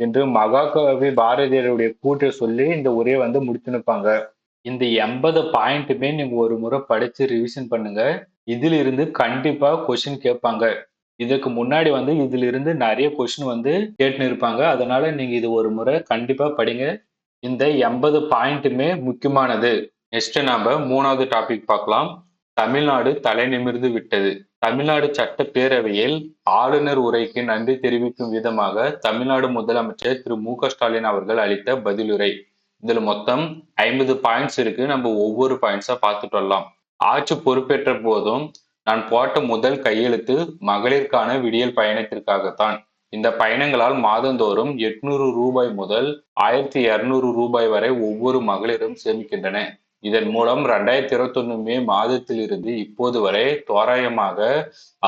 என்று மகாகவி பாரதியாருடைய கூற்றை சொல்லி இந்த உரையை முடித்து நிற்பாங்க. இந்த 80 பாயிண்ட்டுமே நீங்க ஒரு முறை படிச்சு ரிவிஷன் பண்ணுங்க. இதில் இருந்து கண்டிப்பா கொஸ்டின் கேட்பாங்க. இதுக்கு முன்னாடி இதுல இருந்து நிறைய கொஸ்டின் கேட்டுன்னு இருப்பாங்க. அதனால நீங்க இது ஒரு முறை கண்டிப்பா படிங்க. இந்த 80 பாயிண்ட்டுமே முக்கியமானது. நெக்ஸ்ட் நாம 3வது டாபிக் பார்க்கலாம். தமிழ்நாடு தலை நிமிர்ந்து விட்டது. தமிழ்நாடு சட்டப்பேரவையில் ஆளுநர் உரைக்கு நன்றி தெரிவிக்கும் விதமாக தமிழ்நாடு முதலமைச்சர் திரு மு.க. ஸ்டாலின் அவர்கள் அளித்த பதிலுரை. இதுல மொத்தம் 50 பாயிண்ட்ஸ் இருக்கு. நம்ம ஒவ்வொரு பாயிண்ட்ஸா பார்த்துட்டு வரலாம். ஆட்சி பொறுப்பேற்ற போதும் நான் போட்ட முதல் கையெழுத்து மகளிருக்கான விடியல் பயணத்திற்காகத்தான். இந்த பயணங்களால் மாதந்தோறும் 800 ரூபாய் முதல் 1200 ரூபாய் வரை ஒவ்வொரு மகளிரும் சேமிக்கின்றன. இதன் மூலம் 2021 மே மாதத்தில் இருந்து இப்போது வரை தோராயமாக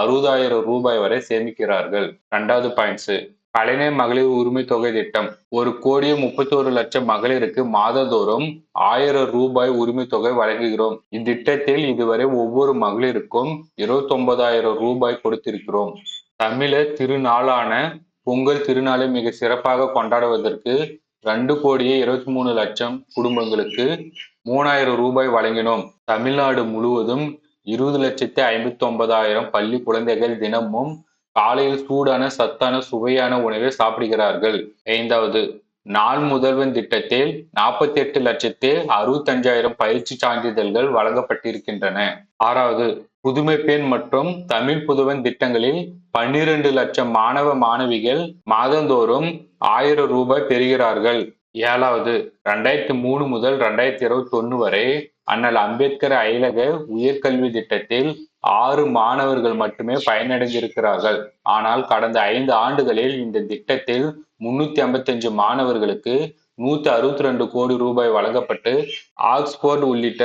60,000 ரூபாய் வரை சேமிக்கிறார்கள். 2வது பாயிண்ட்ஸ் கலைஞர் மகளிர் உரிமை தொகை திட்டம். 1,31,00,000 மகளிருக்கு மாதந்தோறும் 1000 ரூபாய் உரிமை தொகை வழங்குகிறோம். இத்திட்டத்தில் இதுவரை ஒவ்வொரு மகளிருக்கும் 29,000 ரூபாய் கொடுத்திருக்கிறோம். தமிழர் திருநாளான பொங்கல் திருநாளை மிக சிறப்பாக கொண்டாடுவதற்கு 2,23,00,000 குடும்பங்களுக்கு 3,000 ரூபாய் வழங்கினோம். தமிழ்நாடு முழுவதும் 20,59,000 பள்ளி குழந்தைகள் தினமும் காலையில் சூடான சத்தான சுவையான உணவை சாப்பிடுகிறார்கள். 5வது நாள் முதல்வன் திட்டத்தில் 48,65,000 பயிற்சி சான்றிதழ்கள் வழங்கப்பட்டிருக்கின்றன. 6வது புதுமை பெண் மற்றும் தமிழ் புதுவன் திட்டங்களில் 12 லட்சம் மாணவ மாணவிகள் மாதந்தோறும் 1000 ரூபாய் பெறுகிறார்கள். 7வது 2003 முதல் 2021 வரை அண்ணல் அம்பேத்கர் அயலக உயர்கல்வி திட்டத்தில் 6 மாணவர்கள் மட்டுமே பயனடைந்திருக்கிறார்கள். ஆனால் கடந்த 5 ஆண்டுகளில் இந்த திட்டத்தில் 355 மாணவர்களுக்கு 162 கோடி ரூபாய் வழங்கப்பட்டு ஆக்ஸ்போர்ட் உள்ளிட்ட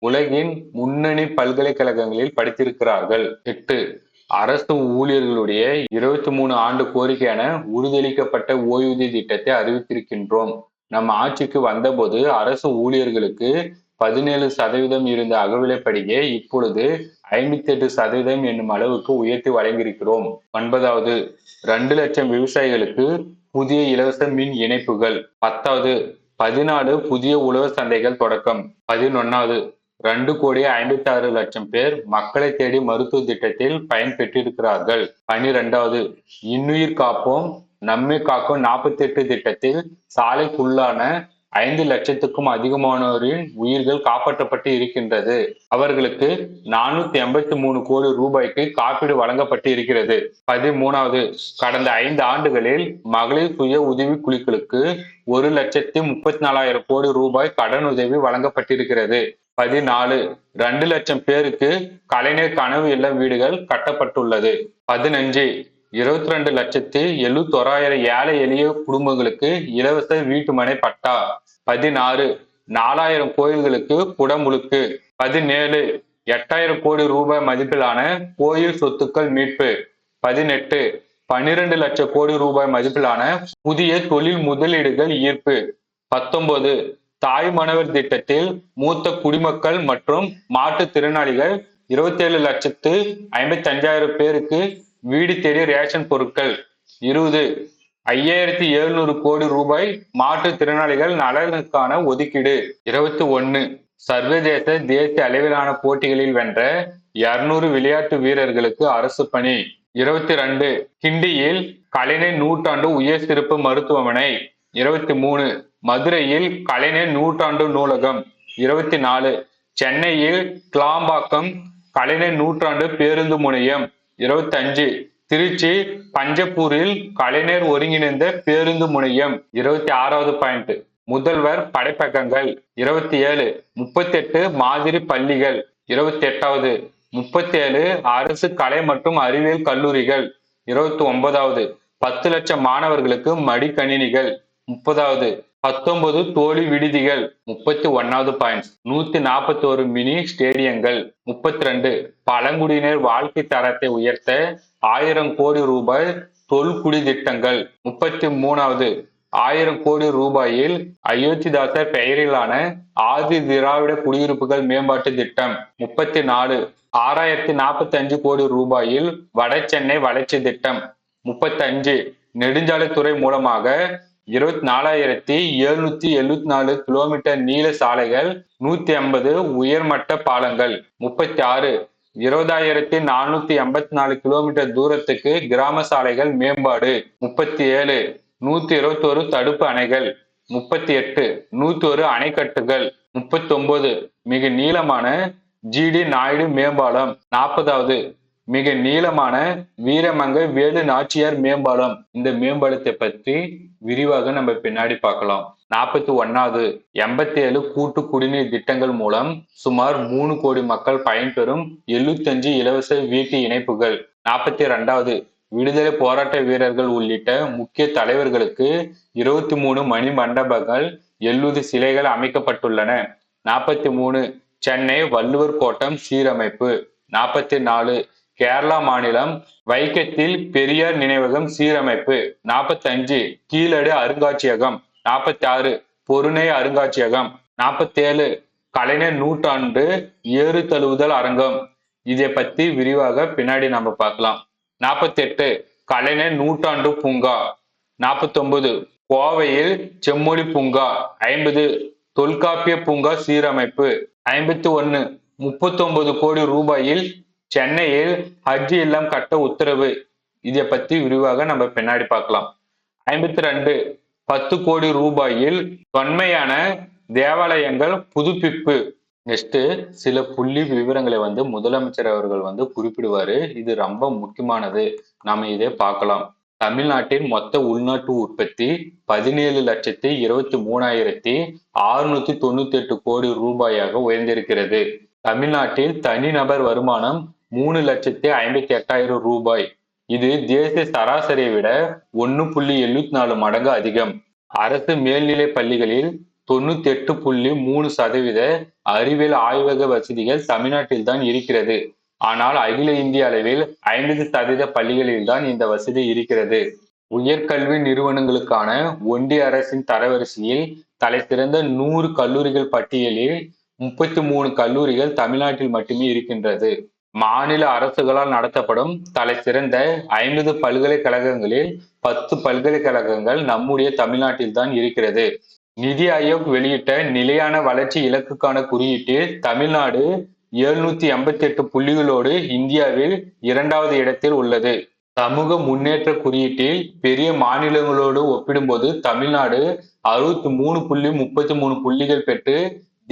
உலகின் முன்னணி பல்கலைக்கழகங்களில் படித்திருக்கிறார்கள். 8 அரசு ஊழியர்களுடைய 23 ஆண்டு கோரிக்கையான உறுதியளிக்கப்பட்ட ஓய்வூதிய திட்டத்தை அறிவித்திருக்கின்றோம். நம்ம ஆட்சிக்கு வந்தபோது அரசு ஊழியர்களுக்கு 17% இருந்த அகவிலைப்படியே இப்பொழுது 58% என்னும் அளவுக்கு உயர்த்தி வழங்கியிருக்கிறோம். 9வது 2 லட்சம் விவசாயிகளுக்கு புதிய இலவச மின் இணைப்புகள். 10வது 14 புதிய உழவர் சந்தைகள் தொடக்கம். 11வது 2,56,00,000 பேர் மக்களை தேடி மருத்துவ திட்டத்தில் பயன்பெற்றிருக்கிறார்கள். 12வது இன்னுயிர் காப்போம் நம்மை காக்கும் 48 திட்டத்தில் சாலைக்குள்ளான 5 லட்சத்துக்கும் அதிகமானோரின் உயிர்கள் காப்பாற்றப்பட்டு இருக்கின்றது. அவர்களுக்கு 483 கோடி ரூபாய்க்கு காப்பீடு வழங்கப்பட்டு இருக்கிறது. 13வது கடந்த 5 ஆண்டுகளில் மகளிர் சுய உதவி குழுக்களுக்கு 1,34,000 கோடி ரூபாய் கடன் உதவி வழங்கப்பட்டிருக்கிறது. 14 2 லட்சம் பேருக்கு கலைஞர் கனவு இல்ல வீடுகள் கட்டப்பட்டுள்ளது. 15 22,71,000 ஏழை எளிய குடும்பங்களுக்கு இலவச வீட்டுமனை பட்டா. 16 4,000 கோயில்களுக்கு குடமுழுக்கு. 17 8,000 கோடி ரூபாய் மதிப்பிலான கோயில் சொத்துக்கள் மீட்பு. 18 12 லட்சம் கோடி ரூபாய் மதிப்பிலான புதிய தொழில் முதலீடுகள் ஈர்ப்பு. 19 தாய் மணவர் திட்டத்தில் மூத்த குடிமக்கள் மற்றும் மாற்றுத்திறனாளிகள் 27,55,000 பேருக்கு வீடு தேடி ரேஷன் பொருட்கள். 20 5,700 கோடி ரூபாய் மாற்றுத்திறனாளிகள் நலனுக்கான ஒதுக்கீடு. 21 சர்வதேச தேசிய அளவிலான போட்டிகளில் வென்ற 200 விளையாட்டு வீரர்களுக்கு அரசு பணி. 22 கிண்டியில் கலைஞர் நூற்றாண்டு உயர் சிறப்பு மருத்துவமனை. 23 மதுரையில் கலைஞர் நூற்றாண்டு நூலகம். 24 சென்னையில் கிளாம்பாக்கம் கலைஞர் நூற்றாண்டு பேருந்து முனையம். 25 திருச்சி பஞ்சப்பூரில் கலைஞர் ஒருங்கிணைந்த பேருந்து முனையம். 26வது பாயிண்ட் முதல்வர் படைப்பகங்கள். 27 38 மாதிரி பள்ளிகள். 28வது 37 அரசு கலை மற்றும் அறிவியல் கல்லூரிகள். 29வது 10 லட்சம் மாணவர்களுக்கு மடிக்கணினிகள். 30வது 19 தோழி விடுதிகள். 31வது பாயிண்ட் 141 மினி ஸ்டேடியங்கள். 32 பழங்குடியினர் வாழ்க்கை தரத்தை உயர்த்த 1000 கோடி ரூபாய் தொல்குடி திட்டங்கள். 33வது 1000 கோடி ரூபாயில் அயோத்திதாசர் பெயரிலான ஆதி திராவிட குடியிருப்புகள் மேம்பாட்டு திட்டம். 34 6045 கோடி ரூபாயில் வட சென்னை வளர்ச்சி திட்டம். 35 நெடுஞ்சாலைத்துறை மூலமாக 24,774 கிலோமீட்டர் நீள சாலைகள், 150 உயர்மட்ட பாலங்கள். 36 20,484 கிலோமீட்டர் தூரத்துக்கு கிராம சாலைகள் மேம்பாடு. 37 121 தடுப்பு அணைகள். 38 101 அணைக்கட்டுகள். 39 மிக நீளமான ஜிடி நாயுடு மேம்பாலம். 40வது மிக நீளமான வீரமங்கை வேலு நாச்சியார் மேம்பாலம். இந்த மேம்பாலத்தை பற்றி விரிவாக நம்ம பின்னாடி பார்க்கலாம். 41வது 87 கூட்டு குடிநீர் திட்டங்கள் மூலம் சுமார் 3 கோடி மக்கள் பயன்பெறும் 75 இலவச வீட்டு இணைப்புகள். 42வது விடுதலை போராட்ட வீரர்கள் உள்ளிட்ட முக்கிய தலைவர்களுக்கு 23 மணி மண்டபங்கள் 70 சிலைகள் அமைக்கப்பட்டுள்ளன. 43 சென்னை வள்ளுவர் கோட்டம் சீரமைப்பு. 44 கேரளா மாநிலம் வைக்கத்தில் பெரியார் நினைவகம் சீரமைப்பு. 45 கீழடி அருங்காட்சியகம். 46 பொருணை அருங்காட்சியகம். 47 கலைஞர் நூற்றாண்டு ஏறு தழுவுதல் அரங்கம். இதை பத்தி விரிவாக பின்னாடி நம்ம பார்க்கலாம். 48 கலைஞர் நூற்றாண்டு பூங்கா. 49 கோவையில் செம்மொழி பூங்கா. 50 தொல்காப்பிய பூங்கா சீரமைப்பு. 51 39 கோடி ரூபாயில் சென்னையில் ஹஜ் இல்லம் கட்ட உத்தரவு. இதை பத்தி விரிவாக நம்ம பின்னாடி பார்க்கலாம். 52 10 கோடி ரூபாயில் தொன்மையான தேவாலயங்கள் புதுப்பிப்பு. நெக்ஸ்ட் சில புள்ளி விவரங்களை முதலமைச்சர் அவர்கள் குறிப்பிடுவாரு. இது ரொம்ப முக்கியமானது. நாம இதை பார்க்கலாம். தமிழ்நாட்டின் மொத்த உள்நாட்டு உற்பத்தி 17,23,698 கோடி ரூபாயாக உயர்ந்திருக்கிறது. தமிழ்நாட்டில் தனிநபர் வருமானம் 3,58,000 ரூபாய். இது தேசிய சராசரியை விட 1.74 மடங்கு அதிகம். அரசு மேல்நிலை பள்ளிகளில் 98.3% அறிவியல் ஆய்வக வசதிகள் தமிழ்நாட்டில் தான் இருக்கிறது. ஆனால் அகில இந்திய அளவில் 50% பள்ளிகளில் தான் இந்த வசதி இருக்கிறது. உயர்கல்வி நிறுவனங்களுக்கான ஒன்றிய அரசின் தரவரிசையில் தலை சிறந்த 100 கல்லூரிகள் பட்டியலில் 33 கல்லூரிகள் தமிழ்நாட்டில் மட்டுமே இருக்கின்றது. மாநில அரசுகளால் நடத்தப்படும் தலை சிறந்த 50 பல்கலைக்கழகங்களில் 10 பல்கலைக்கழகங்கள் நம்முடைய தமிழ்நாட்டில் தான் இருக்கிறது. நிதி ஆயோக் வெளியிட்ட நிலையான வளர்ச்சி இலக்குக்கான குறியீட்டில் தமிழ்நாடு 788 புள்ளிகளோடு இந்தியாவில் 2வது இடத்தில் உள்ளது. சமூக முன்னேற்ற குறியீட்டில் பெரிய மாநிலங்களோடு ஒப்பிடும்போது தமிழ்நாடு 63.33 புள்ளிகள் பெற்று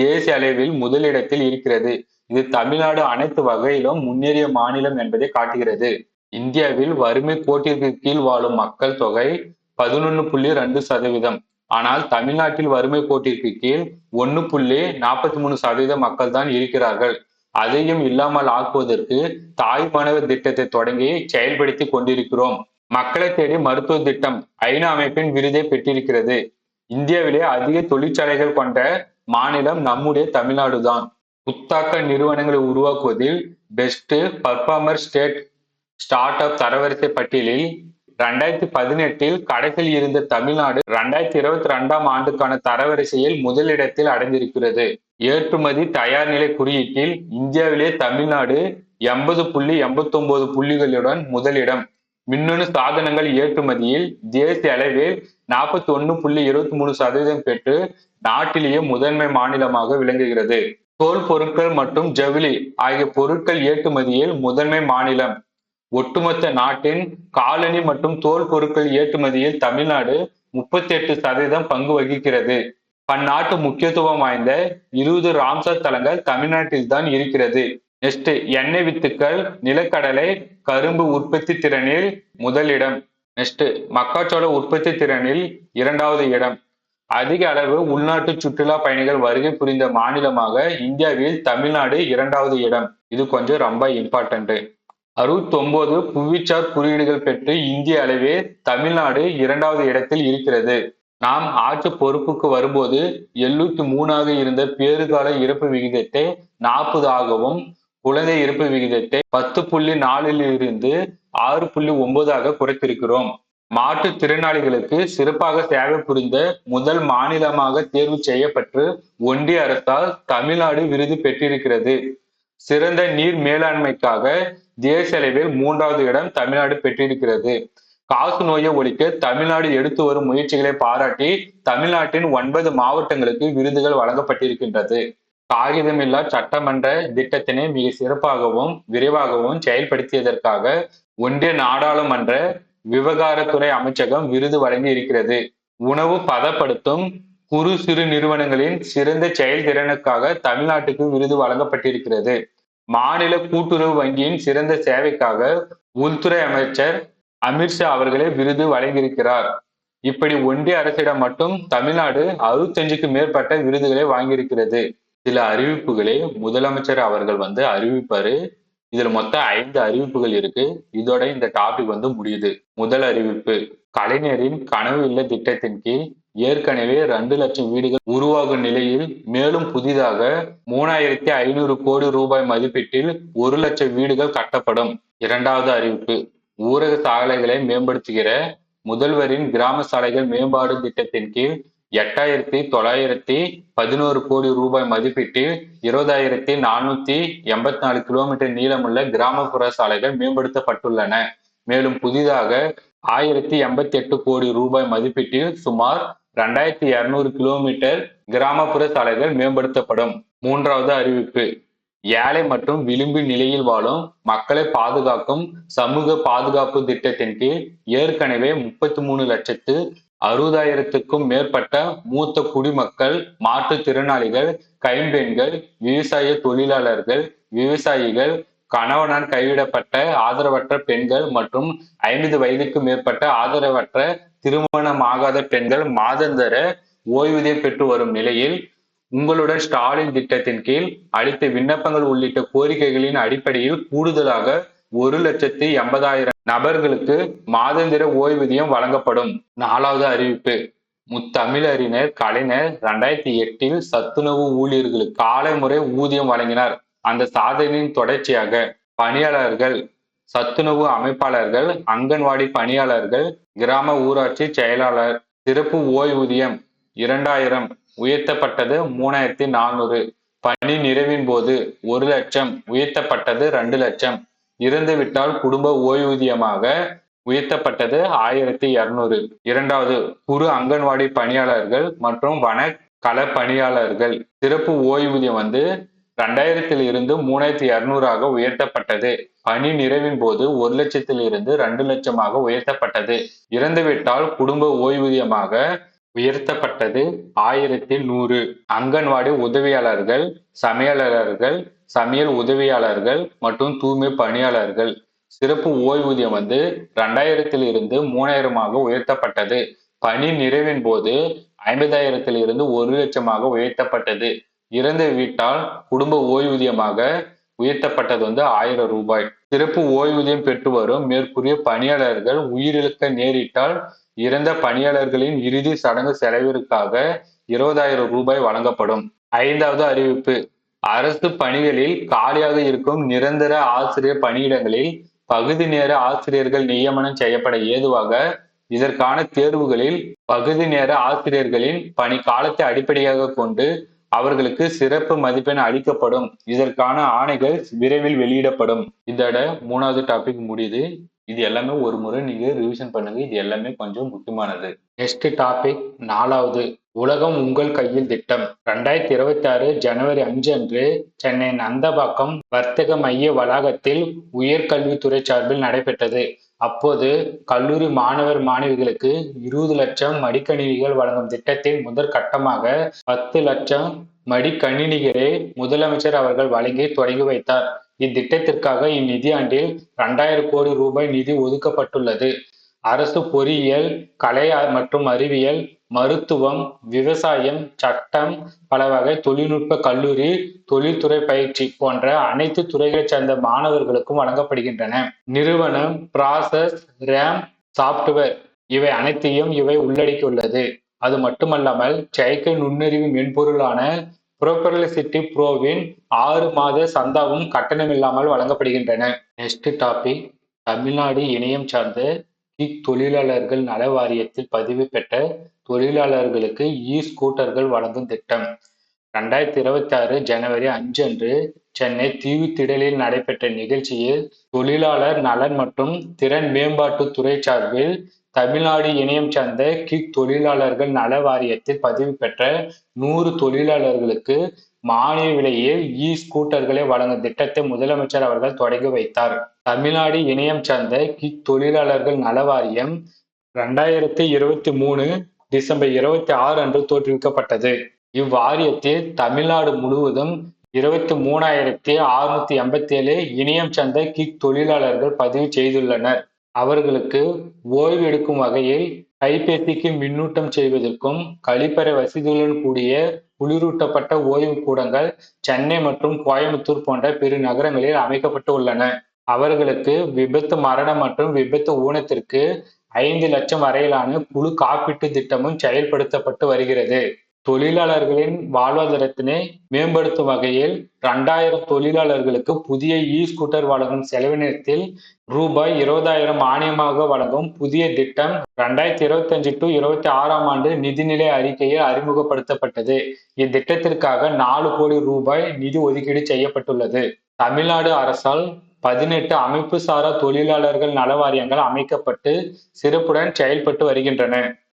தேசிய அளவில் முதலிடத்தில் இருக்கிறது. இது தமிழ்நாடு அனைத்து வகையிலும் முன்னேறிய மாநிலம் என்பதை காட்டுகிறது. இந்தியாவில் வறுமை கோட்டிற்கு கீழ் வாழும் மக்கள் தொகை 11.2%. ஆனால் தமிழ்நாட்டில் வறுமை கோட்டிற்கு கீழ் 1.43% மக்கள் தான் இருக்கிறார்கள். அதையும் இல்லாமல் ஆக்குவதற்கு தாய் மாணவர் திட்டத்தை தொடங்கி செயல்படுத்தி கொண்டிருக்கிறோம். மக்களை தேடி மருத்துவ திட்டம் ஐநா அமைப்பின் விருதை பெற்றிருக்கிறது. இந்தியாவிலே அதிக தொழிற்சாலைகள் கொண்ட மாநிலம் நம்முடைய தமிழ்நாடு தான். புத்தாக்க நிறுவனங்களை உருவாக்குவதில் best performer state start up தரவரிசை பட்டியலில் 2018 கடைசியில் இருந்த தமிழ்நாடு 2022 ஆண்டுக்கான தரவரிசையில் முதலிடத்தில் அடைந்திருக்கிறது. ஏற்றுமதி தயார் நிலை குறியீட்டில் இந்தியாவிலே தமிழ்நாடு 80.89 புள்ளிகளுடன் முதலிடம். மின்னணு சாதனங்கள் ஏற்றுமதியில் தேசிய அளவில் 41.23% பெற்று நாட்டிலேயே முதன்மை மாநிலமாக விளங்குகிறது. தோல் பொருட்கள் மற்றும் ஜவுளி ஆகிய பொருட்கள் ஏற்றுமதியில் முதன்மை மாநிலம். ஒட்டுமொத்த நாட்டின் காலணி மற்றும் தோல் பொருட்கள் ஏற்றுமதியில் தமிழ்நாடு 38% பங்கு வகிக்கிறது. பன்னாட்டு முக்கியத்துவம் வாய்ந்த 20 ராம்சார் தலங்கள் தமிழ்நாட்டில் தான் இருக்கிறது. நெக்ஸ்ட், எண்ணெய் வித்துக்கள், நிலக்கடலை, கரும்பு உற்பத்தி திறனில் முதலிடம். நெக்ஸ்ட், மக்காச்சோள உற்பத்தி திறனில் 2வது இடம். அதிக அளவு உள்நாட்டு சுற்றுலா பயணிகள் வருகை புரிந்த மாநிலமாக இந்தியாவில் தமிழ்நாடு 2வது இடம். இது கொஞ்சம் ரொம்ப இம்பார்ட்டன்ட். 69 புவிசார் குறியீடுகள் பெற்று இந்திய அளவில் தமிழ்நாடு 2வது இடத்தில் இருக்கிறது. நாம் ஆட்சி பொறுப்புக்கு வரும்போது 73ஆக இருந்த பேறுகால இறப்பு விகிதத்தை 40 ஆகவும், குழந்தை இறப்பு விகிதத்தை 10.4 இருந்து 6.9 குறைத்திருக்கிறோம். மாற்றுத்திறனாளிகளுக்கு சிறப்பாக சேவை புரிந்த முதல் மாநிலமாக தேர்வு செய்யப்பட்டு ஒன்றிய அரசால் தமிழ்நாடு விருது பெற்றிருக்கிறது. சிறந்த நீர் மேலாண்மைக்காக தேசிய அளவில் 3வது இடம் தமிழ்நாடு பெற்றிருக்கிறது. காசு நோயை ஒழிக்க தமிழ்நாடு எடுத்து வரும் முயற்சிகளை பாராட்டி தமிழ்நாட்டின் 9 மாவட்டங்களுக்கு விருதுகள் வழங்கப்பட்டிருக்கின்றது. காகிதமில்லா சட்டமன்ற திட்டத்தினை மிக சிறப்பாகவும் விரைவாகவும் செயல்படுத்தியதற்காக ஒன்றிய நாடாளுமன்ற விவகாரத்துறை அமைச்சகம் விருது வழங்கி இருக்கிறது. உணவு பதப்படுத்தும் குறு சிறு நிறுவனங்களின் சிறந்த செயல்திறனுக்காக தமிழ்நாட்டுக்கு விருது வழங்கப்பட்டிருக்கிறது. மாநில கூட்டுறவு வங்கியின் சிறந்த சேவைக்காக உள்துறை அமைச்சர் அமித்ஷா அவர்களே விருது வழங்கியிருக்கிறார். இப்படி ஒன்றிய அரசிடம் மட்டும் தமிழ்நாடு 65க்கு மேற்பட்ட விருதுகளை வாங்கியிருக்கிறது. சில அறிவிப்புகளை முதலமைச்சர் அவர்கள் அறிவிப்பாரு. இதுல மொத்தம் 5 அறிவிப்புகள் இருக்கு. இதோட இந்த டாபிக் முடியுது. முதல் அறிவிப்பு, கலைஞரின் கனவு இல்ல திட்டத்தின் கீழ் ஏற்கனவே 2 லட்சம் வீடுகள் உருவாகும் நிலையில் மேலும் புதிதாக 3500 கோடி ரூபாய் மதிப்பீட்டில் 1 லட்சம் வீடுகள் கட்டப்படும். இரண்டாவது அறிவிப்பு, ஊரக சாலைகளை மேம்படுத்துகிற முதல்வரின் கிராம சாலைகள் மேம்பாடு திட்டத்தின் கீழ் 8911 கோடி ரூபாய் மதிப்பீட்டில் 20,484 கிலோமீட்டர் நீளமுள்ள கிராமப்புற சாலைகள் மேம்படுத்தப்பட்டுள்ளன. மேலும் புதிதாக 1088 கோடி ரூபாய் மதிப்பீட்டில் சுமார் 2200 கிலோமீட்டர் கிராமப்புற சாலைகள் மேம்படுத்தப்படும். மூன்றாவது அறிவிப்பு, ஏழை மற்றும் விளிம்பு நிலையில் வாழும் மக்களை பாதுகாக்கும் சமூக பாதுகாப்பு திட்டத்தின் கீழ் ஏற்கனவே 33,60,000க்கும் மேற்பட்ட மூத்த குடிமக்கள், மாற்றுத்திறனாளிகள், கைம்பெண்கள், விவசாய தொழிலாளர்கள், விவசாயிகள், கணவனால் கைவிடப்பட்ட ஆதரவற்ற பெண்கள் மற்றும் 50 வயதுக்கு மேற்பட்ட ஆதரவற்ற திருமணமாகாத பெண்கள் மாதாந்திர ஓய்வூதியம் பெற்று வரும் நிலையில் உங்களுடன் ஸ்டாலின் திட்டத்தின் கீழ் அளித்த விண்ணப்பங்கள் உள்ளிட்ட கோரிக்கைகளின் அடிப்படையில் கூடுதலாக 1,80,000 நபர்களுக்கு மாதாந்திர ஓய்வூதியம் வழங்கப்படும். நாலாவது அறிவிப்பு, முத்தமிழறிஞர் கலைஞர் 2008 சத்துணவு ஊழியர்களுக்கு காலை முறை ஊதியம் வழங்கினார். அந்த சாதனையின் தொடர்ச்சியாக பணியாளர்கள், சத்துணவு அமைப்பாளர்கள், அங்கன்வாடி பணியாளர்கள், கிராம ஊராட்சி செயலாளர் சிறப்பு ஓய்வூதியம் 2000 உயர்த்தப்பட்டது 3400. பணி நிறைவின் போது 1 லட்சம் உயர்த்தப்பட்டது 2 லட்சம். இறந்துவிட்டால் குடும்ப ஓய்வூதியமாக உயர்த்தப்பட்டது 1200. இரண்டாவது, குறு அங்கன்வாடி பணியாளர்கள் மற்றும் வன கள பணியாளர்கள் சிறப்பு ஓய்வூதியம் 2000 இருந்து 3200ஆக உயர்த்தப்பட்டது. பணி நிறைவின் போது 1 லட்சத்திலிருந்து 2 லட்சமாக உயர்த்தப்பட்டது. இறந்துவிட்டால் குடும்ப ஓய்வூதியமாக உயர்த்தப்பட்டது 1100. அங்கன்வாடி உதவியாளர்கள், சமையலாளர்கள், சமையல் உதவியாளர்கள் மற்றும் தூய்மை பணியாளர்கள் சிறப்பு ஓய்வூதியம் 2000 இருந்து 3000ஆக உயர்த்தப்பட்டது. பணி நிறைவின் போது 50,000 இருந்து 1 லட்சமாக உயர்த்தப்பட்டது. இறந்து விட்டால் குடும்ப ஓய்வூதியமாக உயர்த்தப்பட்டது 1000 ரூபாய். சிறப்பு ஓய்வூதியம் பெற்று வரும் மேற்கூறிய பணியாளர்கள் உயிரிழக்க நேரிட்டால் இறந்த பணியாளர்களின் இறுதி சடங்கு செலவிற்காக 20,000 ரூபாய் வழங்கப்படும். ஐந்தாவது அறிவிப்பு, அரசு பணிகளில் காலியாக இருக்கும் நிரந்தர ஆசிரியர் பணியிடங்களில் பகுதி நேர ஆசிரியர்கள் நியமனம் செய்யப்பட ஏதுவாக இதற்கான தேர்வுகளில் பகுதி நேர ஆசிரியர்களின் பணி காலத்தை அடிப்படையாக கொண்டு அவர்களுக்கு சிறப்பு மதிப்பெண் அளிக்கப்படும். இதற்கான ஆணைகள் விரைவில் வெளியிடப்படும். இதோட 3வது டாபிக் முடியுது. இது எல்லாமே ஒரு முறை நீங்க ரிவிஷன் பண்ணுங்க. இது எல்லாமே கொஞ்சம் முக்கியமானது. நெக்ஸ்ட் டாபிக் 4வது உலகம் உங்கள் கையில் திட்டம். 2026 ஜனவரி 5 அன்று சென்னை நந்தம்பாக்கம் வர்த்தக மைய வளாகத்தில் உயர்கல்வித்துறை சார்பில் நடைபெற்றது. அப்போது கல்லூரி மாணவர் மாணவிகளுக்கு 20 லட்சம் மடிக்கணினிகள் வழங்கும் திட்டத்தின் முதற்கட்டமாக 10 லட்சம் மடிக்கணினிகளை முதலமைச்சர் அவர்கள் வழங்கி தொடங்கி வைத்தார். இத்திட்டத்திற்காக இந்நிதியாண்டில் 2000 கோடி ரூபாய் நிதி ஒதுக்கப்பட்டுள்ளது. அரசு பொறியியல், கலை மற்றும் அறிவியல், மருத்துவம், விவசாயம், சட்டம், பல வகை தொழில்நுட்ப கல்லூரி, தொழில்துறை பயிற்சி போன்ற அனைத்து துறைகளைச் சேர்ந்த மாணவர்களுக்கும் வழங்கப்படுகின்றன. நிறுவனம், ப்ராசஸ், ரேம், சாப்ட்வேர் இவை அனைத்தையும் இவை உள்ளடக்கியுள்ளது. அது மட்டுமல்லாமல் செயற்கை நுண்ணறிவு மென்பொருளான புரோபெர்சிட்டி ப்ரோவின் 6 மாத சந்தாவும் கட்டணமில்லாமல் வழங்கப்படுகின்றன. நெக்ஸ்ட் டாபிக் தமிழ்நாடு இணையம் சார்ந்த கிக் தொழிலாளர்கள் நல வாரியத்தில் பதிவு பெற்ற தொழிலாளர்களுக்கு ஸ்கூட்டர்கள் வழங்கும் திட்டம். 2026 ஜனவரி 5 அன்று சென்னை தீவுத்திடலில் நடைபெற்ற நிகழ்ச்சியில் தொழிலாளர் நலன் மற்றும் திறன் மேம்பாட்டு துறை சார்பில் தமிழ்நாடு இணையம் சார்ந்த கிக் தொழிலாளர்கள் நல வாரியத்தில் பதிவு பெற்ற 100 தொழிலாளர்களுக்கு மானிய விலையில் ஸ்கூட்டர்களை வழங்கும் திட்டத்தை முதலமைச்சர் அவர்கள் தொடங்கி வைத்தார். தமிழ்நாடு இணையம் சார்ந்த கிக் தொழிலாளர்கள் நல வாரியம் 2023 டிசம்பர் 26 அன்று தோற்றுவிக்கப்பட்டது. இவ்வாரியத்தில் தமிழ்நாடு முழுவதும் 23,687 இணையம் சார்ந்த கிக் தொழிலாளர்கள் பதிவு செய்துள்ளனர். அவர்களுக்கு ஓய்வு எடுக்கும் வகையில் கைபேசிக்கு மின்னூட்டம் செய்வதற்கும் கழிப்பறை வசதிகளுடன் கூடிய குளிரூட்டப்பட்ட ஓய்வு கூடங்கள் சென்னை மற்றும் கோயம்புத்தூர் போன்ற பெரு நகரங்களில் அமைக்கப்பட்டு உள்ளன. அவர்களுக்கு விபத்து மரணம் மற்றும் விபத்து ஊனத்திற்கு 5 லட்சம் வரையிலான குழு காப்பீட்டு திட்டமும் செயல்படுத்தப்பட்டு வருகிறது. தொழிலாளர்களின் வாழ்வாதாரத்தினை மேம்படுத்தும் வகையில் 2000 தொழிலாளர்களுக்கு புதிய ஸ்கூட்டர் வழங்கும் செலவினத்தில் ரூபாய் 20,000 மானியமாக வழங்கும் புதிய திட்டம் 2025 to 26 ஆண்டு நிதிநிலை அறிக்கையில் அறிமுகப்படுத்தப்பட்டது. இத்திட்டத்திற்காக 4 கோடி ரூபாய் நிதி ஒதுக்கீடு செய்யப்பட்டுள்ளது. தமிழ்நாடு அரசால் 18 அமைப்பு சாரா தொழிலாளர்கள் நல வாரியங்கள் அமைக்கப்பட்டு சிறப்புடன் செயல்பட்டு வருகின்றன.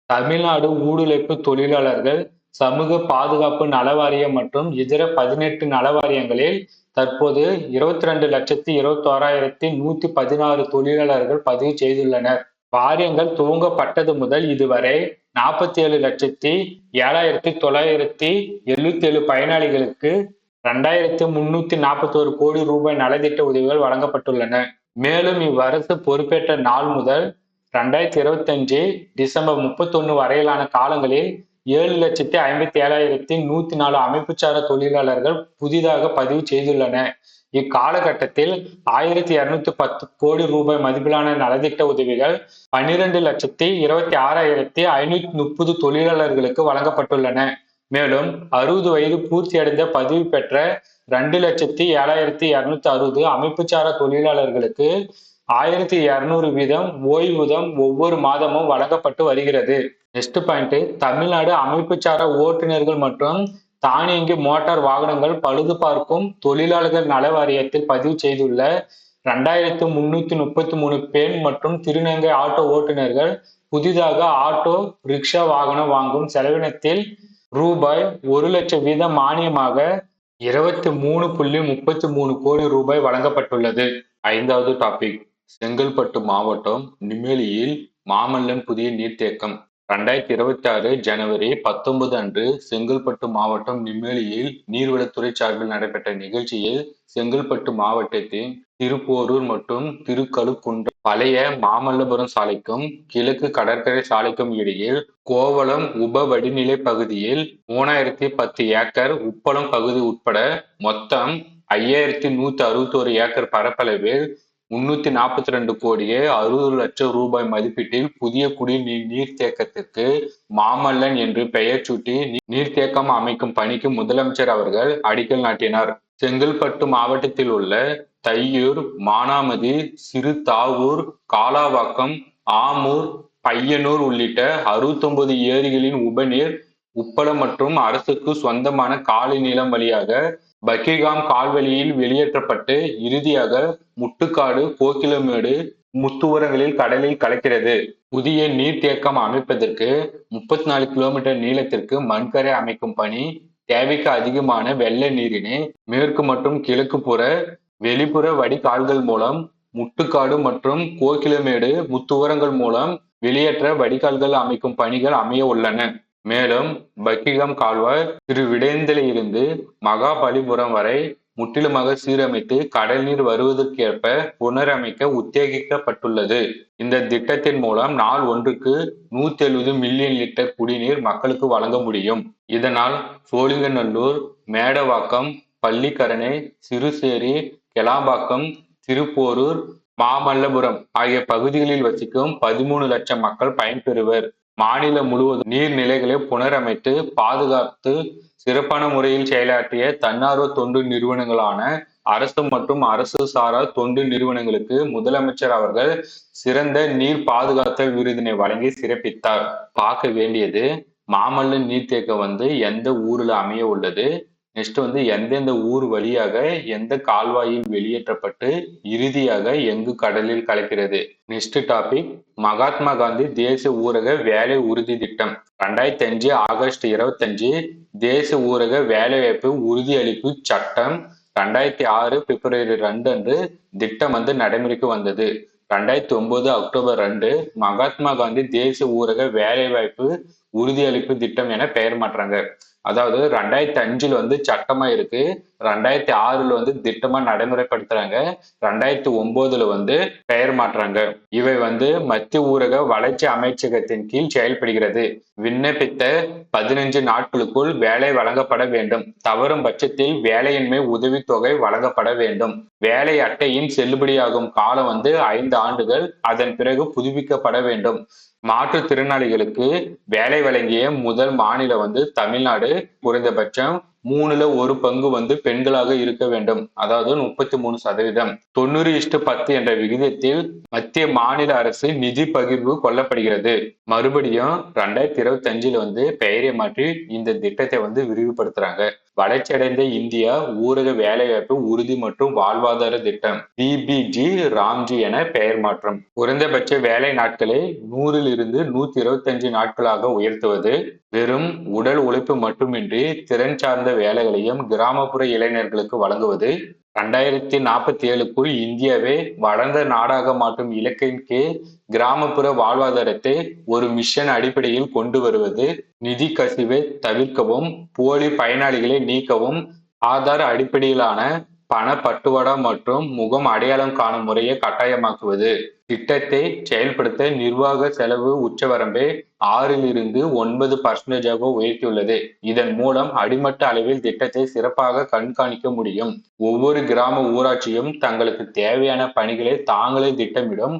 தமிழ்நாடு ஊடுழைப்பு தொழிலாளர்கள் சமூக பாதுகாப்பு நல வாரியம் மற்றும் இதர 18 நல வாரியங்களில் தற்போது 22,21,116 தொழிலாளர்கள் பதிவு செய்துள்ளனர். வாரியங்கள் துவங்கப்பட்டது முதல் இதுவரை 47,07,977 பயனாளிகளுக்கு 2,341 கோடி ரூபாய் நலத்திட்ட உதவிகள் வழங்கப்பட்டுள்ளன. மேலும் இவ்வரசு பொறுப்பேற்ற நாள் முதல் 2025 டிசம்பர் 31 வரையிலான காலங்களில் 7,57,104 அமைப்புச்சாரா தொழிலாளர்கள் புதிதாக பதிவு செய்துள்ளன. இக்காலகட்டத்தில் 1,210 கோடி ரூபாய் மதிப்பிலான நலத்திட்ட உதவிகள் 12,26,530 தொழிலாளர்களுக்கு வழங்கப்பட்டுள்ளன. மேலும் 60 வயது பூர்த்தியடைந்த பதிவு பெற்ற 2,07,260 அமைப்புச்சாரா தொழிலாளர்களுக்கு 1,200 வீதம் ஓய்வூதியம் ஒவ்வொரு மாதமும் வழங்கப்பட்டு வருகிறது. நெக்ஸ்ட் பாயிண்ட், தமிழ்நாடு அமைப்புச்சாரா ஓட்டுநர்கள் மற்றும் தானியங்கி மோட்டார் வாகனங்கள் பழுது பார்க்கும் தொழிலாளர்கள் நல வாரியத்தில் பதிவு செய்துள்ள 2,333 பெண் மற்றும் திருநங்கை ஆட்டோ ஓட்டுநர்கள் புதிதாக ஆட்டோ ரிக்ஷா வாகனம் வாங்கும் செலவினத்தில் ரூபாய் 1 லட்சம் வீதம் மானியமாக 23.33 கோடி ரூபாய் வழங்கப்பட்டுள்ளது. 5வது டாபிக், செங்கல்பட்டு மாவட்டம் நெம்மேலியில் மாமல்லன் புதிய நீர்த்தேக்கம். 2026 ஜனவரி 19 அன்று செங்கல்பட்டு மாவட்டம் நெம்மேலியில் நீர்வளத்துறை சார்பில் நடைபெற்ற நிகழ்ச்சியில் செங்கல்பட்டு மாவட்டத்தின் திருப்போரூர் மற்றும் திருக்கழுக்குன்றம் பழைய மாமல்லபுரம் சாலைக்கும் கிழக்கு கடற்கரை சாலைக்கும் இடையில் கோவளம் உப வடிநிலை பகுதியில் 3,010 ஏக்கர் உப்பளம் பகுதி உட்பட மொத்தம் 5,161 ஏக்கர் பரப்பளவில் 342 கோடியே 60 லட்சம் ரூபாய் மதிப்பீட்டில் புதிய குடிநீர் நீர்த்தேக்கத்திற்கு மாமல்லன் என்று பெயர் சூட்டி நீர்த்தேக்கம் அமைக்கும் பணிக்கு முதலமைச்சர் அவர்கள் அடிக்கல் நாட்டினார். செங்கல்பட்டு மாவட்டத்தில் உள்ள தையூர், மானாமதி, சிறுதாவூர், காலாவாக்கம், ஆமூர், பையனூர் உள்ளிட்ட 69 ஏரிகளின் உபநீர் உப்பளம் மற்றும் அரசுக்கு சொந்தமான காலி நிலம் வழியாக பக்கிங்ஹாம் கால்வழியில் வெளியேற்றப்பட்டு இறுதியாக முட்டுக்காடு, கோகிலமேடு, முத்துவரங்களில் கடலில் கலக்கிறது. புதிய நீர்த்தேக்கம் அமைப்பதற்கு 34 கிலோமீட்டர் நீளத்திற்கு மண்கரை அமைக்கும் பணி, தேவைக்கு அதிகமான வெள்ள நீரினை மேற்கு மற்றும் கிழக்கு புற வெளிப்புற வடிகால்கள் மூலம் முட்டுக்காடு மற்றும் கோகிலமேடு முத்துவரங்கள் மூலம் வெளியேற்ற வடிகால்கள் அமைக்கும் பணிகள் அமைய உள்ளன. மேலும் பக்கிங்ஹாம் கால்வாய் திருவிடைந்தலிலிருந்து மகாபலிபுரம் வரை முற்றிலுமாக சீரமைத்து கடல் நீர் வருவதற்கேற்ப புனரமைக்க உத்தேசிக்கப்பட்டுள்ளது. இந்த திட்டத்தின் மூலம் நாள் ஒன்றுக்கு 170 மில்லியன் லிட்டர் குடிநீர் மக்களுக்கு வழங்க முடியும். இதனால் சோழிங்கநல்லூர், மேடவாக்கம், பள்ளிக்கரணை, சிறுசேரி, கெலாம்பாக்கம், திருப்போரூர், மாமல்லபுரம் ஆகிய பகுதிகளில் வசிக்கும் 13 லட்சம் மக்கள் பயன்பெறுவர். மாநிலம் முழுவதும் நீர்நிலைகளை புனரமைத்து பாதுகாத்து சிறப்பான முறையில் செயலாற்றிய தன்னார்வ தொண்டு நிறுவனங்களான அரசு மற்றும் அரசு சாரா தொண்டு நிறுவனங்களுக்கு முதலமைச்சர் அவர்கள் சிறந்த நீர் பாதுகாத்தல் விருதினை வழங்கி சிறப்பித்தார். பார்க்க வேண்டியது மாமல்ல நீர்த்தேக்கம் எந்த ஊர்ல அமைய உள்ளது, நெக்ஸ்ட் எந்தெந்த ஊர் வழியாக எந்த கால்வாயில் வெளியேற்றப்பட்டு இறுதியாக எங்கு கடலில் கலக்கிறது. நெக்ஸ்ட் டாபிக், மகாத்மா காந்தி தேசிய ஊரக வேலை உறுதி திட்டம். 2005 ஆகஸ்ட் 25 தேசிய ஊரக வேலைவாய்ப்பு உறுதியளிப்பு சட்டம் 2006 பிப்ரவரி 2 அன்று திட்டம் நடைமுறைக்கு வந்தது. 2009 அக்டோபர் 2 மகாத்மா காந்தி தேசிய ஊரக வேலைவாய்ப்பு உறுதியளிப்பு திட்டம் என பெயர் மாற்றாங்க. அதாவது 2005 சட்டமா இருக்கு, 2006 திட்டமா நடைமுறைப்படுத்துறாங்க, 2009 பெயர் மாற்றாங்க. இவை மத்திய ஊரக வளர்ச்சி அமைச்சகத்தின் கீழ் செயல்படுகிறது. விண்ணப்பித்த 15 நாட்களுக்குள் வேலை வழங்கப்பட வேண்டும். தவறும் பட்சத்தில் வேலையின்மை உதவித்தொகை வழங்கப்பட வேண்டும். வேலை அட்டையின் செல்லுபடியாகும் காலம் 5 ஆண்டுகள். அதன் பிறகு புதுப்பிக்கப்பட வேண்டும். மாற்றுத்திறனாளிகளுக்கு வேலை வழங்கிய முதல் மாநிலம் தமிழ்நாடு. குறைந்தபட்சம் 1/3 பங்கு பெண்களாக இருக்க வேண்டும். அதாவது 33%. 90:10 என்ற விகிதத்தில் மத்திய மாநில அரசு நிதி பகிர்வு கொள்ளப்படுகிறது. மறுபடியும் 2025 பெயரை மாற்றி இந்த திட்டத்தை விரிவுபடுத்துறாங்க. வளர்ச்சியடைந்த இந்தியா ஊரக வேலைவாய்ப்பு உறுதி மற்றும் வாழ்வாதார திட்டம் DBG ராம்ஜி என பெயர் மாற்றம். குறைந்தபட்ச வேலை நாட்களை 100 125 நாட்களாக உயர்த்துவது. வெறும் உடல் உழைப்பு மட்டுமின்றி திறன் சார்ந்த வேலைகளையும் கிராமப்புற இளைஞர்களுக்கு வழங்குவது. 2047க்குள் இந்தியாவை வளர்ந்த நாடாக மாற்றும் இலக்கின் கீழ் கிராமப்புற வாழ்வாதாரத்தை ஒரு மிஷன் அடிப்படையில் கொண்டு வருவது. நிதி கசிவை தவிர்க்கவும், போலி பயனாளிகளை நீக்கவும், ஆதார் அடிப்படையிலான பண பட்டுவாடா மற்றும் முகம் அடையாளம் காணும் முறையை கட்டாயமாக்குவது. திட்டத்தை செயல்படுத்த நிர்வாக செலவு உச்சவரம்பை 6 9% உயர்த்தியுள்ளது. இதன் மூலம் அடிமட்ட அளவில் திட்டத்தை சிறப்பாக கண்காணிக்க முடியும். ஒவ்வொரு கிராம ஊராட்சியும் தங்களுக்கு தேவையான பணிகளை தாங்களே திட்டமிடும்.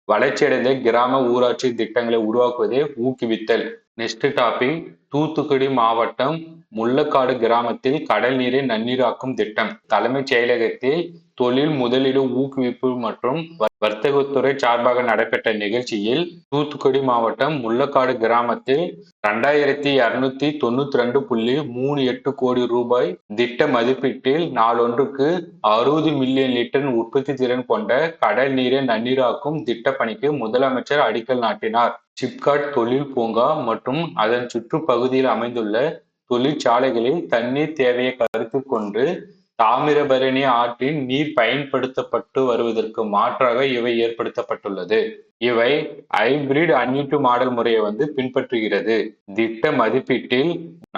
வளர்ச்சியடைந்த கிராம ஊராட்சி திட்டங்களை உருவாக்குவதை ஊக்குவித்தல். நெக்ஸ்ட் டாபிக், தூத்துக்குடி மாவட்டம் முள்ளக்காடு கிராமத்தில் கடல் நீரை நன்னீராக்கும் திட்டம். தலைமைச் செயலகத்தில் தொழில் முதலீடு ஊக்குவிப்பு மற்றும் வர்த்தகத்துறை சார்பாக நடைபெற்ற நிகழ்ச்சியில் தூத்துக்குடி மாவட்டம் முள்ளக்காடு கிராமத்தில் 2292.38 கோடி ரூபாய் திட்ட மதிப்பீட்டில் நாளொன்றுக்கு 60 மில்லியன் லிட்டர் உற்பத்தி திறன் கொண்ட கடல் நீரை நன்னீராக்கும் திட்ட பணிக்கு முதலமைச்சர் அடிக்கல் நாட்டினார். சிப்காட் தொழில் பூங்கா மற்றும் அதன் சுற்று பகுதியில் அமைந்துள்ள தொழிற்சாலைகளில் தண்ணீர் தேவையை கருத்தில் கொண்டு தாமிரபரணி ஆற்றின் நீர் பயன்படுத்தப்பட்டு வருவதற்கு மாற்றாக இவை ஏற்படுத்தப்பட்டுள்ளது. இவை ஹைபிரிட் அன்யூட்டி மாடல் முறையை பின்பற்றுகிறது. திட்ட மதிப்பீட்டில்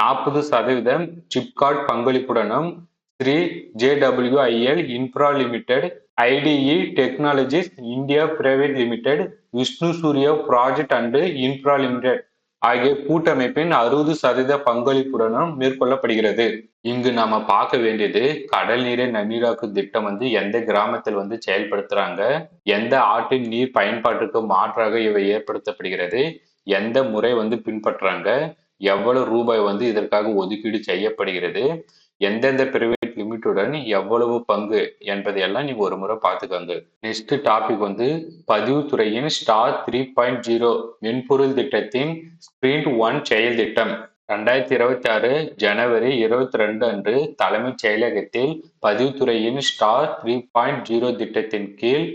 40% சிப்காட் பங்களிப்புடனும் Sri JWIL infra limited, IDE technologies India private limited, Vishnu Surya project and infra limited ஆகிய கூட்டமைப்பின் 60% பங்களிப்புடனும் மேற்கொள்ளப்படுகிறது. இங்கு நாம பார்க்க வேண்டியது கடல் நீரை நன்னீராக்கும் திட்டம் எந்த கிராமத்தில் செயல்படுத்துறாங்க, எந்த ஆற்றின் நீர் பயன்பாட்டுக்கு மாற்றாக இவை ஏற்படுத்தப்படுகிறது, எந்த முறை பின்பற்றாங்க, எவ்வளவு ரூபாய் இதற்காக ஒதுக்கீடு செய்யப்படுகிறது, எந்தெந்த பிரைவேட் லிமிட்டுடன் எவ்வளவு பங்கு என்பதையெல்லாம் நீங்க ஒரு முறை பார்த்துக்கோங்க. நெக்ஸ்ட் டாபிக் வந்து பதிவுத்துறையின் ஸ்டார் 3.0 மென்பொருள் திட்டத்தின் ஸ்பிரிண்ட் 1 செயல் திட்டம். 2026 ஜனவரி 22 அன்று தலைமைச் செயலகத்தில் பதிவுத்துறையின் ஸ்டார் 3.0 திட்டத்தின் கீழ்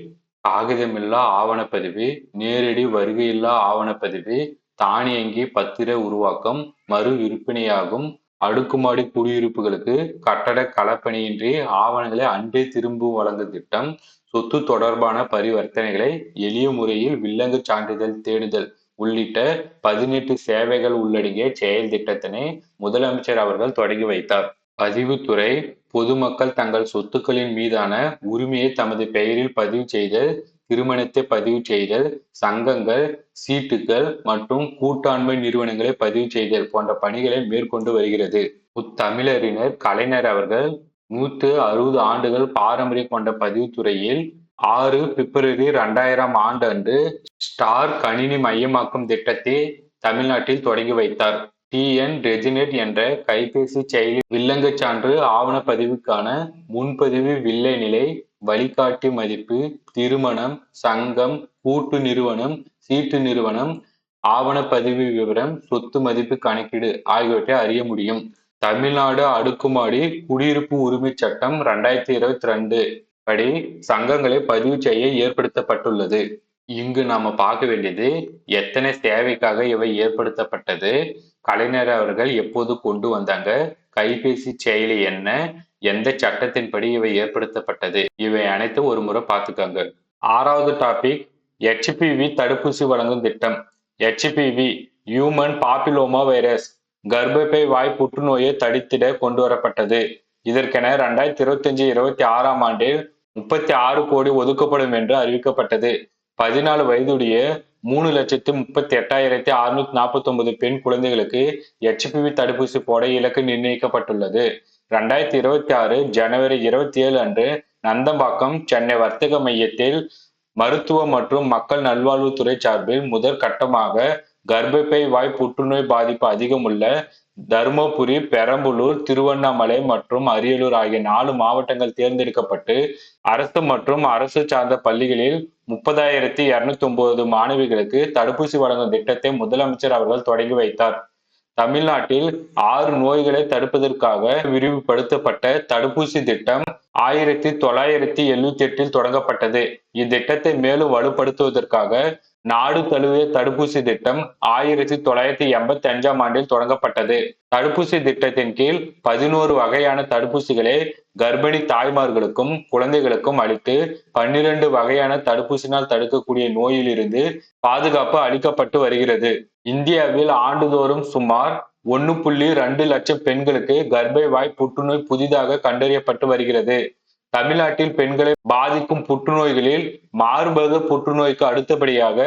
காகிதமில்லா ஆவணப்பதிவு, நேரடி வருகையில்லா ஆவணப்பதிவு, தானியங்கி பத்திர உருவாக்கம், மறு விற்பனையாகும் அடுக்குமாடி குடியிருப்புகளுக்கு கட்டட களப்பணியின்றி ஆவணங்களை அன்றே திரும்ப வழங்கும் திட்டம், சொத்து தொடர்பான பரிவர்த்தனைகளை எளிய முறையில் வில்லங்கு சான்றிதழ் தேடுதல் உள்ளிட்ட 18 சேவைகள் உள்ளடங்கிய செயல் திட்டத்தினை முதலமைச்சர் அவர்கள் தொடங்கி வைத்தார். பதிவுத்துறை பொதுமக்கள் தங்கள் சொத்துக்களின் மீதான உரிமையை தமது பெயரில் பதிவு செய்தல், திருமணத்தை பதிவு செய்தல், சங்கங்கள், சீட்டுகள் மற்றும் கூட்டாண்மை நிறுவனங்களை பதிவு செய்தல் போன்ற பணிகளை மேற்கொண்டு வருகிறது. முத்தமிழறிஞர் கலைஞர் அவர்கள் 160 ஆண்டுகள் பாரம்பரியம் கொண்ட பதிவுத்துறையில் 6 பிப்ரவரி 2000 ஆண்டு அன்று ஸ்டார் கணினி மையமாக்கும் திட்டத்தை தமிழ்நாட்டில் தொடங்கி வைத்தார். TN ரெஜினெட் என்ற கைபேசி செயலி வில்லங்க சான்று ஆவணப்பதிவுக்கான முன்பதிவு வில்லை நிலை, வழிகாட்டி மதிப்பு, திருமணம், சங்கம், கூட்டு நிறுவனம், சீட்டு நிறுவனம், ஆவணப்பதிவு விவரம், சொத்து மதிப்பு கணக்கீடு ஆகியவற்றை அறிய முடியும். தமிழ்நாடு அடுக்குமாடி குடியிருப்பு உரிமை சட்டம் 2022 படி சங்கங்களை பதிவு செய்ய ஏற்படுத்தப்பட்டுள்ளது. இங்கு நாம பார்க்க வேண்டியது எத்தனை தேவைக்காக இவை ஏற்படுத்தப்பட்டது, கலைஞர் அவர்கள் எப்போது கொண்டு வந்தாங்க, கைபேசி செயலி என்ன, எந்த சட்டத்தின்படி இவை ஏற்படுத்தப்பட்டது, இவை அனைத்தும் ஒரு முறை பார்த்துக்கோங்க. 6வது டாபிக் HPV தடுப்பூசி வழங்கும் திட்டம். HPV ஹியூமன் பாப்பிலோமா வைரஸ் கர்ப்பப்பை வாய் புற்றுநோயை தடுத்திட கொண்டு வரப்பட்டது. இதற்கென 2025-26 ஆண்டில் 36 கோடி ஒதுக்கப்படும் என்று அறிவிக்கப்பட்டது. 14 வயதுடைய 3,38,649 பெண் குழந்தைகளுக்கு HPV தடுப்பூசி போட இலக்கு நிர்ணயிக்கப்பட்டுள்ளது. 2026 ஜனவரி 27 அன்று நந்தம்பாக்கம் சென்னை வர்த்தக மையத்தில் மருத்துவ மற்றும் மக்கள் நல்வாழ்வுத்துறை சார்பில் முதற் கட்டமாக கர்ப்பப்பை வாய் புற்றுநோய் பாதிப்பு அதிகமுள்ள தருமபுரி, பெரம்பலூர், திருவண்ணாமலை மற்றும் அரியலூர் ஆகிய 4 மாவட்டங்கள் தேர்ந்தெடுக்கப்பட்டு அரசு மற்றும் அரசு சார்ந்த பள்ளிகளில் 30,209 மாணவிகளுக்கு தடுப்பூசி வழங்கும் திட்டத்தை முதலமைச்சர் அவர்கள் தொடங்கி வைத்தார். தமிழ்நாட்டில் 6 நோய்களை தடுப்பதற்காக விரிவுபடுத்தப்பட்ட தடுப்பூசி திட்டம் 1978 தொடங்கப்பட்டது. இத்திட்டத்தை மேலும் வலுப்படுத்துவதற்காக நாடு தழுவிய தடுப்பூசி திட்டம் 1985 ஆண்டில் தொடங்கப்பட்டது. தடுப்பூசி திட்டத்தின் கீழ் 11 வகையான தடுப்பூசிகளை கர்ப்பிணி தாய்மார்களுக்கும் குழந்தைகளுக்கும் அளித்து 12 வகையான தடுப்பூசினால் தடுக்கக்கூடிய நோயிலிருந்து பாதுகாப்பு அளிக்கப்பட்டு வருகிறது. இந்தியாவில் ஆண்டுதோறும் சுமார் 1.2 லட்சம் பெண்களுக்கு கர்ப்பை வாய் புற்றுநோய் புதிதாக கண்டறியப்பட்டு வருகிறது. தமிழ்நாட்டில் பெண்களை பாதிக்கும் புற்றுநோய்களில் மார்பக புற்றுநோய்க்கு அடுத்தபடியாக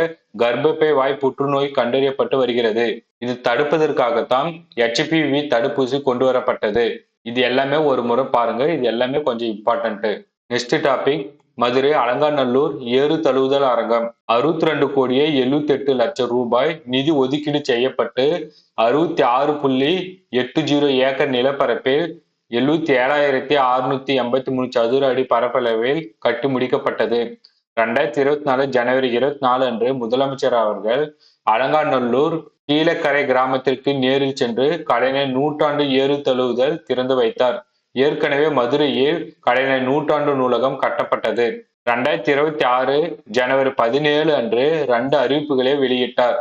கர்ப்பப்பை வாய் புற்றுநோய் கண்டறியப்பட்டு வருகிறது. இது தடுப்பதற்காகத்தான் HPV தடுப்பூசி கொண்டு வரப்பட்டது. இது எல்லாமே ஒரு முறை பாருங்க, இது எல்லாமே கொஞ்சம் important. Next topic Madurai Alanganallur ஏறு தழுவுதல் அரங்கம். 62 கோடியே 78 லட்சம் ரூபாய் நிதி ஒதுக்கீடு செய்யப்பட்டு 66.80 ஏக்கர் நிலப்பரப்பில் 77,683 சதுர அடி பரப்பளவில் கட்டி முடிக்கப்பட்டது. 2024 ஜனவரி 24 அன்று முதலமைச்சர் அவர்கள் அலங்காநல்லூர் கீழக்கரை கிராமத்திற்கு நேரில் சென்று கலைஞர் நூற்றாண்டு ஏறு தழுவுதல் திறந்து வைத்தார். ஏற்கனவே மதுரையில் கலைஞர் நூற்றாண்டு நூலகம் கட்டப்பட்டது. 2026 ஜனவரி 17 அன்று 2 அறிவிப்புகளை வெளியிட்டார்.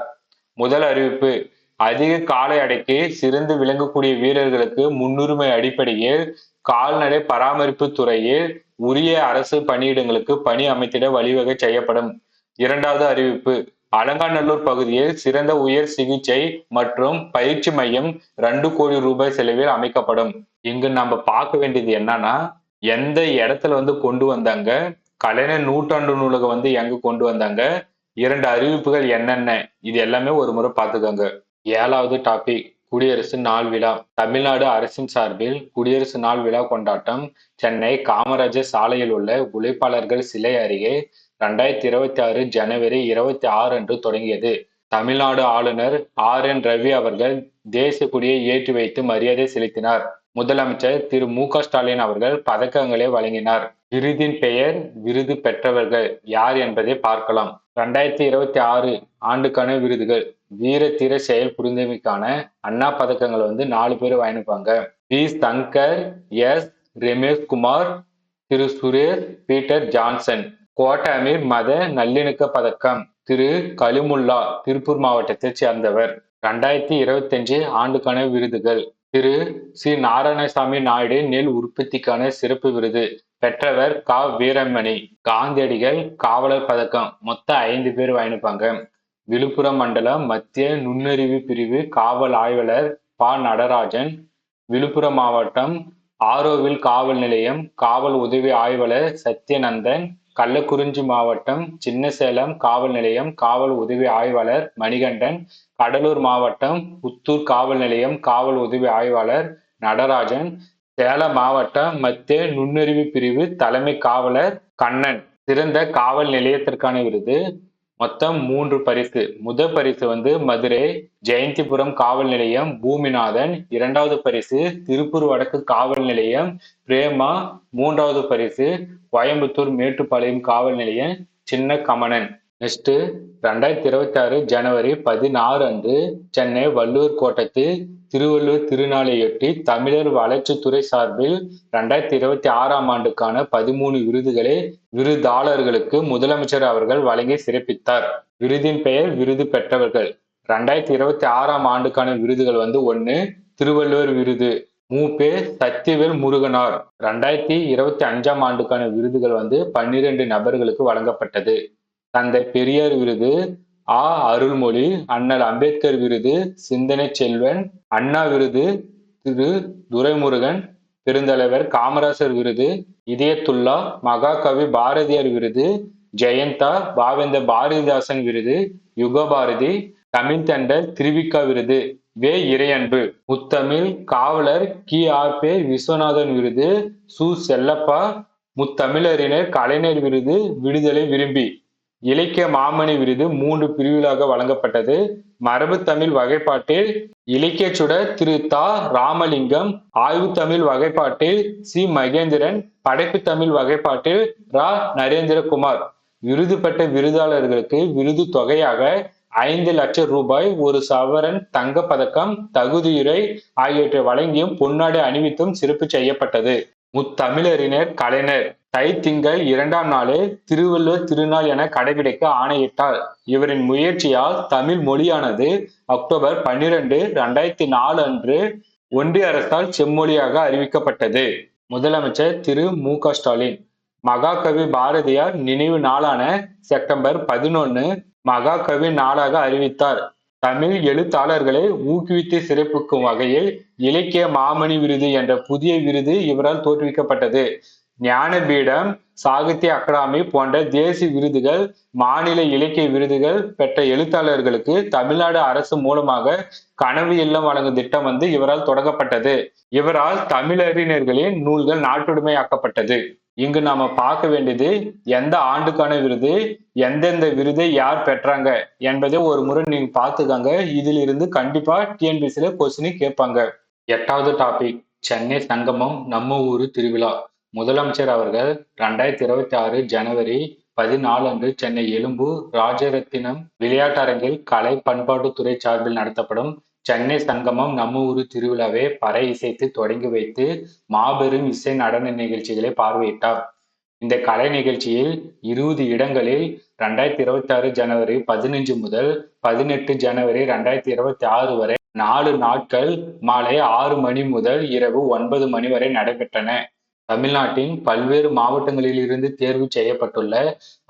முதல் அறிவிப்பு, அதிக கால எடைக்கு சிறந்து விளங்கக்கூடிய வீரர்களுக்கு முன்னுரிமை அடிப்படையில் கால்நடை பராமரிப்பு துறையில் உரிய அரசு பணியிடங்களுக்கு பணி அமைத்திட வழிவகை செய்யப்படும். 2வது அறிவிப்பு, அலங்காநல்லூர் பகுதியில் சிறந்த உயர் சிகிச்சை மற்றும் பயிற்சி மையம் 2 கோடி ரூபாய் செலவில் அமைக்கப்படும். இங்கு நம்ம பார்க்க வேண்டியது என்னன்னா, எந்த இடத்துல கொண்டு வந்தாங்க, கலைஞர் நூற்றாண்டு நூலகம் எங்க கொண்டு வந்தாங்க, 2 அறிவிப்புகள் என்னென்ன, இது எல்லாமே ஒரு முறை பார்த்துக்கோங்க. 7வது டாபிக் குடியரசு நாள் விழா. தமிழ்நாடு அரசின் சார்பில் குடியரசு நாள் விழா கொண்டாட்டம் சென்னை காமராஜர் சாலையில் உள்ள உழைப்பாளர்கள் சிலை அருகே 2026 ஜனவரி 26 அன்று தொடங்கியது. தமிழ்நாடு ஆளுநர் RN ரவி அவர்கள் தேசிய கொடியை ஏற்றி வைத்து மரியாதை செலுத்தினார். முதலமைச்சர் திரு மு.க. ஸ்டாலின் அவர்கள் பதக்கங்களை வழங்கினார். விருதின் பெயர், விருது பெற்றவர்கள் யார் என்பதை பார்க்கலாம். 2026 ஆண்டுக்கான விருதுகள். வீர தீர செயல் புரிந்தமைக்கான அண்ணா பதக்கங்கள் 4 பேர் வாங்கிப்பாங்க. V. Shankar, S. Rameshkumar, Thiru Suresh Peter Johnson. Kottai Ameer மத நல்லிணக்க பதக்கம் திரு கலிமுல்லா, திருப்பூர் மாவட்டத்தைச் சேர்ந்தவர். 2025 ஆண்டுக்கான விருதுகள். திரு சி. நாராயணசாமி நாயுடு நெல் உற்பத்திக்கான சிறப்பு விருது பெற்றவர் க. வீரமணி. காந்தியடிகள் காவலர் பதக்கம் மொத்தம் 5 பேர் வாங்கிப்பாங்க. விழுப்புரம் மண்டல மத்திய நுண்ணறிவு பிரிவு காவல் ஆய்வாளர் ப. நடராஜன். விழுப்புரம் மாவட்டம் ஆரோவில் காவல் நிலையம் காவல் உதவி ஆய்வாளர் சத்யநந்தன். கள்ளக்குறிச்சி மாவட்டம் சின்னசேலம் காவல் நிலையம் காவல் உதவி ஆய்வாளர் மணிகண்டன். கடலூர் மாவட்டம் புத்தூர் காவல் நிலையம் காவல் உதவி ஆய்வாளர் நடராஜன். சேலம் மாவட்டம் மத்திய நுண்ணறிவு பிரிவு தலைமை காவலர் கண்ணன். சிறந்த காவல் நிலையத்திற்கான விருது மொத்தம் 3 பரிசு. முதல் பரிசு மதுரை ஜெயந்திபுரம் காவல் நிலையம் பூமிநாதன். 2வது பரிசு திருப்பூர் வடக்கு காவல் நிலையம் பிரேமா. 3வது பரிசு கோயம்புத்தூர் மேட்டுப்பாளையம் காவல் நிலையம் சின்ன கமனன். நெக்ஸ்ட் 2026 ஜனவரி 16 அன்று சென்னை வள்ளுவர் கோட்டத்தில் திருவள்ளுவர் திருநாளையொட்டி தமிழர் வளர்ச்சித்துறை சார்பில் 2026 ஆண்டுக்கான 13 விருதுகளை விருதாளர்களுக்கு முதலமைச்சர் அவர்கள் வழங்கி சிறப்பித்தார். விருதின் பெயர், விருது பெற்றவர்கள். 2026 ஆண்டுக்கான விருதுகள் 1 திருவள்ளுவர் விருது மு. பெ. சத்திவேல் முருகனார். 2025 ஆண்டுக்கான விருதுகள் 12 நபர்களுக்கு வழங்கப்பட்டது. தந்தை பெரியார் விருது ஆ. அருள்மொழி. அண்ணல் அம்பேத்கர் விருது சிந்தனை செல்வன். அண்ணா விருது திரு துரைமுருகன். பெருந்தலைவர் காமராசர் விருது இதயத்துல்லா. மகாகவி பாரதியார் விருது ஜெயந்தா. பாவேந்தர் பாரதிதாசன் விருது யுகபாரதி. தமிழ்த்தண்டர் திருவிக்கா விருது வே. இறையன்பு. முத்தமிழ் காவலர் கி. ஆர். பே. விஸ்வநாதன் விருது சு. செல்லப்பா. முத்தமிழறிஞர் கலைஞர் விருது விடுதலை விரும்பி. இலக்கிய மாமணி விருது 3 பிரிவுகளாக வழங்கப்பட்டது. மரபு தமிழ் வகைப்பாட்டில் இலக்கிய சுடர் திரு தா. ராமலிங்கம். ஆய்வு தமிழ் வகைப்பாட்டில் சி. மகேந்திரன். படைப்பு தமிழ் வகைப்பாட்டில் ரா. நரேந்திரகுமார். விருது பெற்ற விருதாளர்களுக்கு விருது தொகையாக 5 லட்சம் ரூபாய், 1 சவரன் தங்க பதக்கம், தகுதியுரை ஆகியவற்றை வழங்கியும் பொன்னாடை அணிவித்தும் சிறப்பு செய்யப்பட்டது. முத்தமிழறிஞர் கலைஞர் தை திங்கள் 2ஆம் நாளே திருவள்ளுவர் திருநாள் என கடைபிடிக்க ஆணையிட்டார். இவரின் முயற்சியால் தமிழ் மொழியானது அக்டோபர் 12, 2004 அன்று ஒன்றிய அரசால் செம்மொழியாக அறிவிக்கப்பட்டது. முதலமைச்சர் திரு மு.க.ஸ்டாலின். மகாகவி பாரதியார் நினைவு நாளான செப்டம்பர் 11 மகாகவி நாளாக அறிவித்தார். தமிழ் எழுத்தாளர்களை ஊக்குவித்து சிறப்பிக்கும் வகையில் இலக்கிய மாமணி விருது என்ற புதிய விருது இவரால் தோற்றுவிக்கப்பட்டது. ஞானபீடம், சாகித்ய அகாடமி போன்ற தேசிய விருதுகள், மாநில இலக்கிய விருதுகள் பெற்ற எழுத்தாளர்களுக்கு தமிழ்நாடு அரசு மூலமாக கனவு இல்லம் வழங்கும் திட்டம் இவரால் தொடங்கப்பட்டது. இவரால் தமிழறிஞர்களின் நூல்கள் நாட்டுடைமையாக்கப்பட்டது. இங்கு நாம பார்க்க வேண்டியது எந்த ஆண்டுக்கான விருது, எந்தெந்த விருதை யார் பெற்றாங்க என்பதை ஒரு முறை நீங்க பார்த்துக்காங்க. இதில் இருந்து கண்டிப்பா டிஎன்பிசில கொஸ்டின் கேட்பாங்க. 8வது டாபிக், சென்னை சங்கமம் நம்ம ஊரு திருவிழா. முதலமைச்சர் அவர்கள் 2026 ஜனவரி 14 அன்று சென்னை எழும்பூர் ராஜரத்தினம் விளையாட்டரங்கில் கலை பண்பாட்டுத்துறை சார்பில் நடத்தப்படும் சென்னை சங்கமம் நம்ம ஊரு திருவிழாவை பறை இசைத்து தொடங்கி வைத்து மாபெரும் இசை நடன நிகழ்ச்சிகளை பார்வையிட்டார். இந்த கலை நிகழ்ச்சியில் 20 இடங்களில் 2026 ஜனவரி 15 முதல் 18 ஜனவரி 2026 வரை 4 நாட்கள் மாலை 6 மணி முதல் இரவு 9 மணி வரை நடைபெற்றன. தமிழ்நாட்டின் பல்வேறு மாவட்டங்களில் இருந்து தேர்வு செய்யப்பட்டுள்ள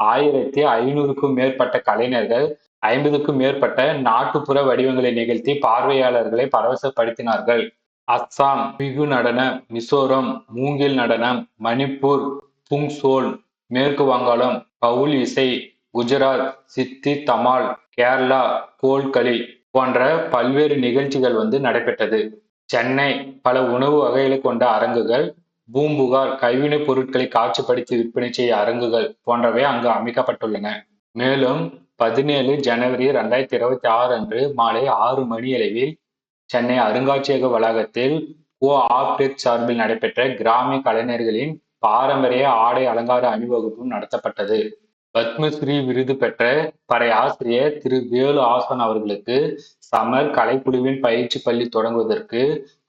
1500க்கும் மேற்பட்ட கலைஞர்கள் 50க்கும் மேற்பட்ட நாட்டுப்புற வடிவங்களை நிகழ்த்தி பார்வையாளர்களை பரவசப்படுத்தினார்கள். அஸ்ஸாம் பிகு நடனம், மிசோரம் மூங்கில் நடனம், மணிப்பூர் புங்சோல், மேற்கு வங்காளம் பவுல் இசை, குஜராத் சித்தி தமால், கேரளா கோல்களி போன்ற பல்வேறு நிகழ்ச்சிகள் நடைபெற்றது. சென்னை பல உணவு வகைகளை கொண்ட அரங்குகள், பூம்புகார் கைவினைப் பொருட்களை காட்சிப்படுத்தி விற்பனை செய்ய அரங்குகள் போன்றவை அங்கு அமைக்கப்பட்டுள்ளன. மேலும் 17 ஜனவரி 2026 அன்று மாலை 6 மணி அளவில் சென்னை அருங்காட்சியக வளாகத்தில் ஆப்டெக் சார்பில் நடைபெற்ற கிராமிய கலைஞர்களின் பாரம்பரிய ஆடை அலங்கார அணிவகுப்பும் நடத்தப்பட்டது. பத்மஸ்ரீ விருது பெற்ற பறை ஆசிரியர் திரு வேலு ஆசான் அவர்களுக்கு சமர் கலைக்குழுவின் பயிற்சி பள்ளி தொடங்குவதற்கு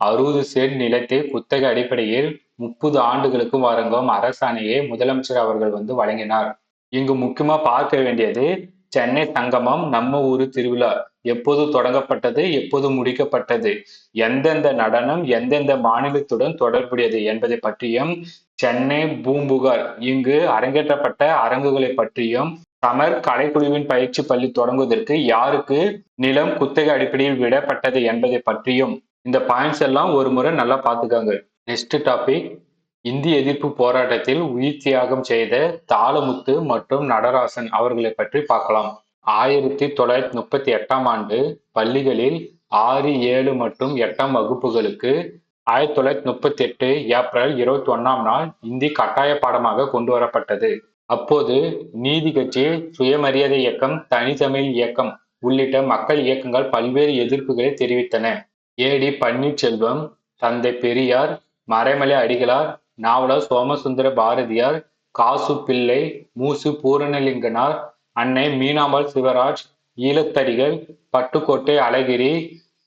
60 சென்ட் நிலத்தை குத்தகை அடிப்படையில் 30 ஆண்டுகளுக்கு வழங்கும் அரசாணையை முதலமைச்சர் அவர்கள் வழங்கினார். இங்கு முக்கியமா பார்க்க வேண்டியது சென்னை சங்கமம் நம்ம ஊரு திருவிழா எப்போது தொடங்கப்பட்டது, எப்போது முடிக்கப்பட்டது, எந்தெந்த நடனம் எந்தெந்த மாநிலத்துடன் தொடர்புடையது என்பதை பற்றியும், சென்னை பூம்புகார் இங்கு அரங்கேற்றப்பட்ட அரங்குகளை பற்றியும், சமர் கலைக்குழுவின் பயிற்சி பள்ளி தொடங்குவதற்கு யாருக்கு நிலம் குத்தகை அடிப்படையில் விடப்பட்டது என்பதை பற்றியும் இந்த பாயிண்ட்ஸ் எல்லாம் ஒரு முறை நல்லா பார்த்துக்காங்க. நெக்ஸ்ட் டாபிக், இந்திய எதிர்ப்பு போராட்டத்தில் உயிர் தியாகம் செய்த தாளமுத்து மற்றும் நடராசன் அவர்களை பற்றி பார்க்கலாம். 1938ஆம் ஆண்டு பள்ளிகளில் 6, 7 மற்றும் 8ஆம் வகுப்புகளுக்கு 1938 ஏப்ரல் 21ஆம் நாள் இந்தி கட்டாய பாடமாக கொண்டு வரப்பட்டது. அப்போது நீதி கட்சி, சுயமரியாதை இயக்கம், தனித்தமிழ் இயக்கம் உள்ளிட்ட மக்கள் இயக்கங்கள் பல்வேறு எதிர்ப்புகளை தெரிவித்தன. ஏ.டி. பன்னீர்செல்வம், தந்தை பெரியார், மறைமலை அடிகளார், நாவலர் சோமசுந்தர பாரதியார், காசு பிள்ளை, மூசு பூரணலிங்கனார், அன்னை மீனாம்பாள் சிவராஜ், ஈழத்தடிகள், பட்டுக்கோட்டை அழகிரி,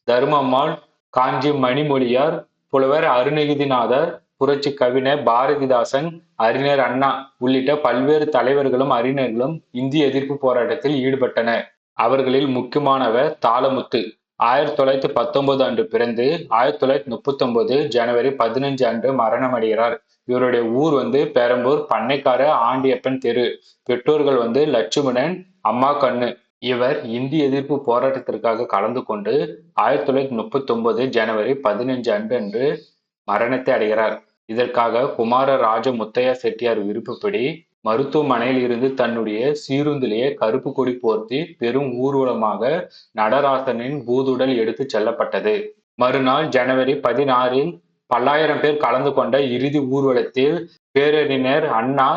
தர்மம்மாள், காஞ்சி மணிமொழியார், புலவர் அருணகிரிநாதர், புரட்சி கவிஞர் பாரதிதாசன், அறிஞர் அண்ணா உள்ளிட்ட பல்வேறு தலைவர்களும் அறிஞர்களும் இந்திய எதிர்ப்பு போராட்டத்தில் ஈடுபட்டனர். அவர்களில் முக்கியமானவர் தாளமுத்து. 1919 அன்று பிறந்து 1939 ஜனவரி 15 அன்று மரணமடைகிறார். இவருடைய ஊர் பெரம்பூர், பண்ணைக்கார ஆண்டியப்பன் தெரு. பெற்றோர்கள் லட்சுமணன், அம்மா கண்ணு. இவர் இந்திய எதிர்ப்பு போராட்டத்திற்காக கலந்து கொண்டு 1939 ஜனவரி 15 அன்று மரணத்தை அடைகிறார். இதற்காக குமார ராஜ முத்தையா செட்டியார் விருப்பப்படி மருத்துவமனையில் இருந்து தன்னுடைய சீருந்திலேயே கருப்பு கொடி போர்த்தி பெரும் ஊர்வலமாக நடராசனின் பூதுடல் எடுத்து செல்லப்பட்டது. மறுநாள் ஜனவரி 16 பல்லாயிரம் பேர் கலந்து கொண்ட இறுதி ஊர்வலத்தில் பேரறிஞர் அண்ணா,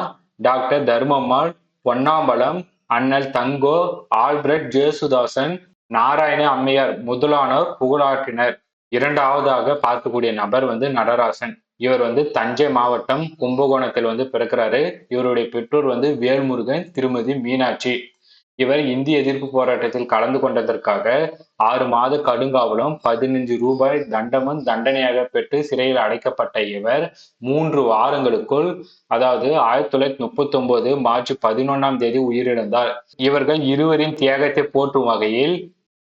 டாக்டர் தர்மம்மாள், பொன்னாம்பலம், அண்ணல் தங்கோ, ஆல்பிரட் ஜேசுதாசன், நாராயண அம்மையார் முதலானோர் புகழாற்றினர். இரண்டாவதாக பார்க்கக்கூடிய நபர் நடராசன். இவர் தஞ்சை மாவட்டம் கும்பகோணத்தில் பிறக்கிறாரு. இவருடைய பெற்றோர் வேல்முருகன், திருமதி மீனாட்சி. இவர் இந்திய எதிர்ப்பு போராட்டத்தில் கலந்து கொண்டதற்காக 6 மாத கடுங்காவலும் 15 ரூபாய் தண்டமும் தண்டனையாக பெற்று சிறையில் அடைக்கப்பட்ட இவர் 3 வாரங்களுக்குள், அதாவது 1939 மார்ச் 11ஆம் தேதி உயிரிழந்தார். இவர்கள் இருவரின் தியாகத்தை போற்றும் வகையில்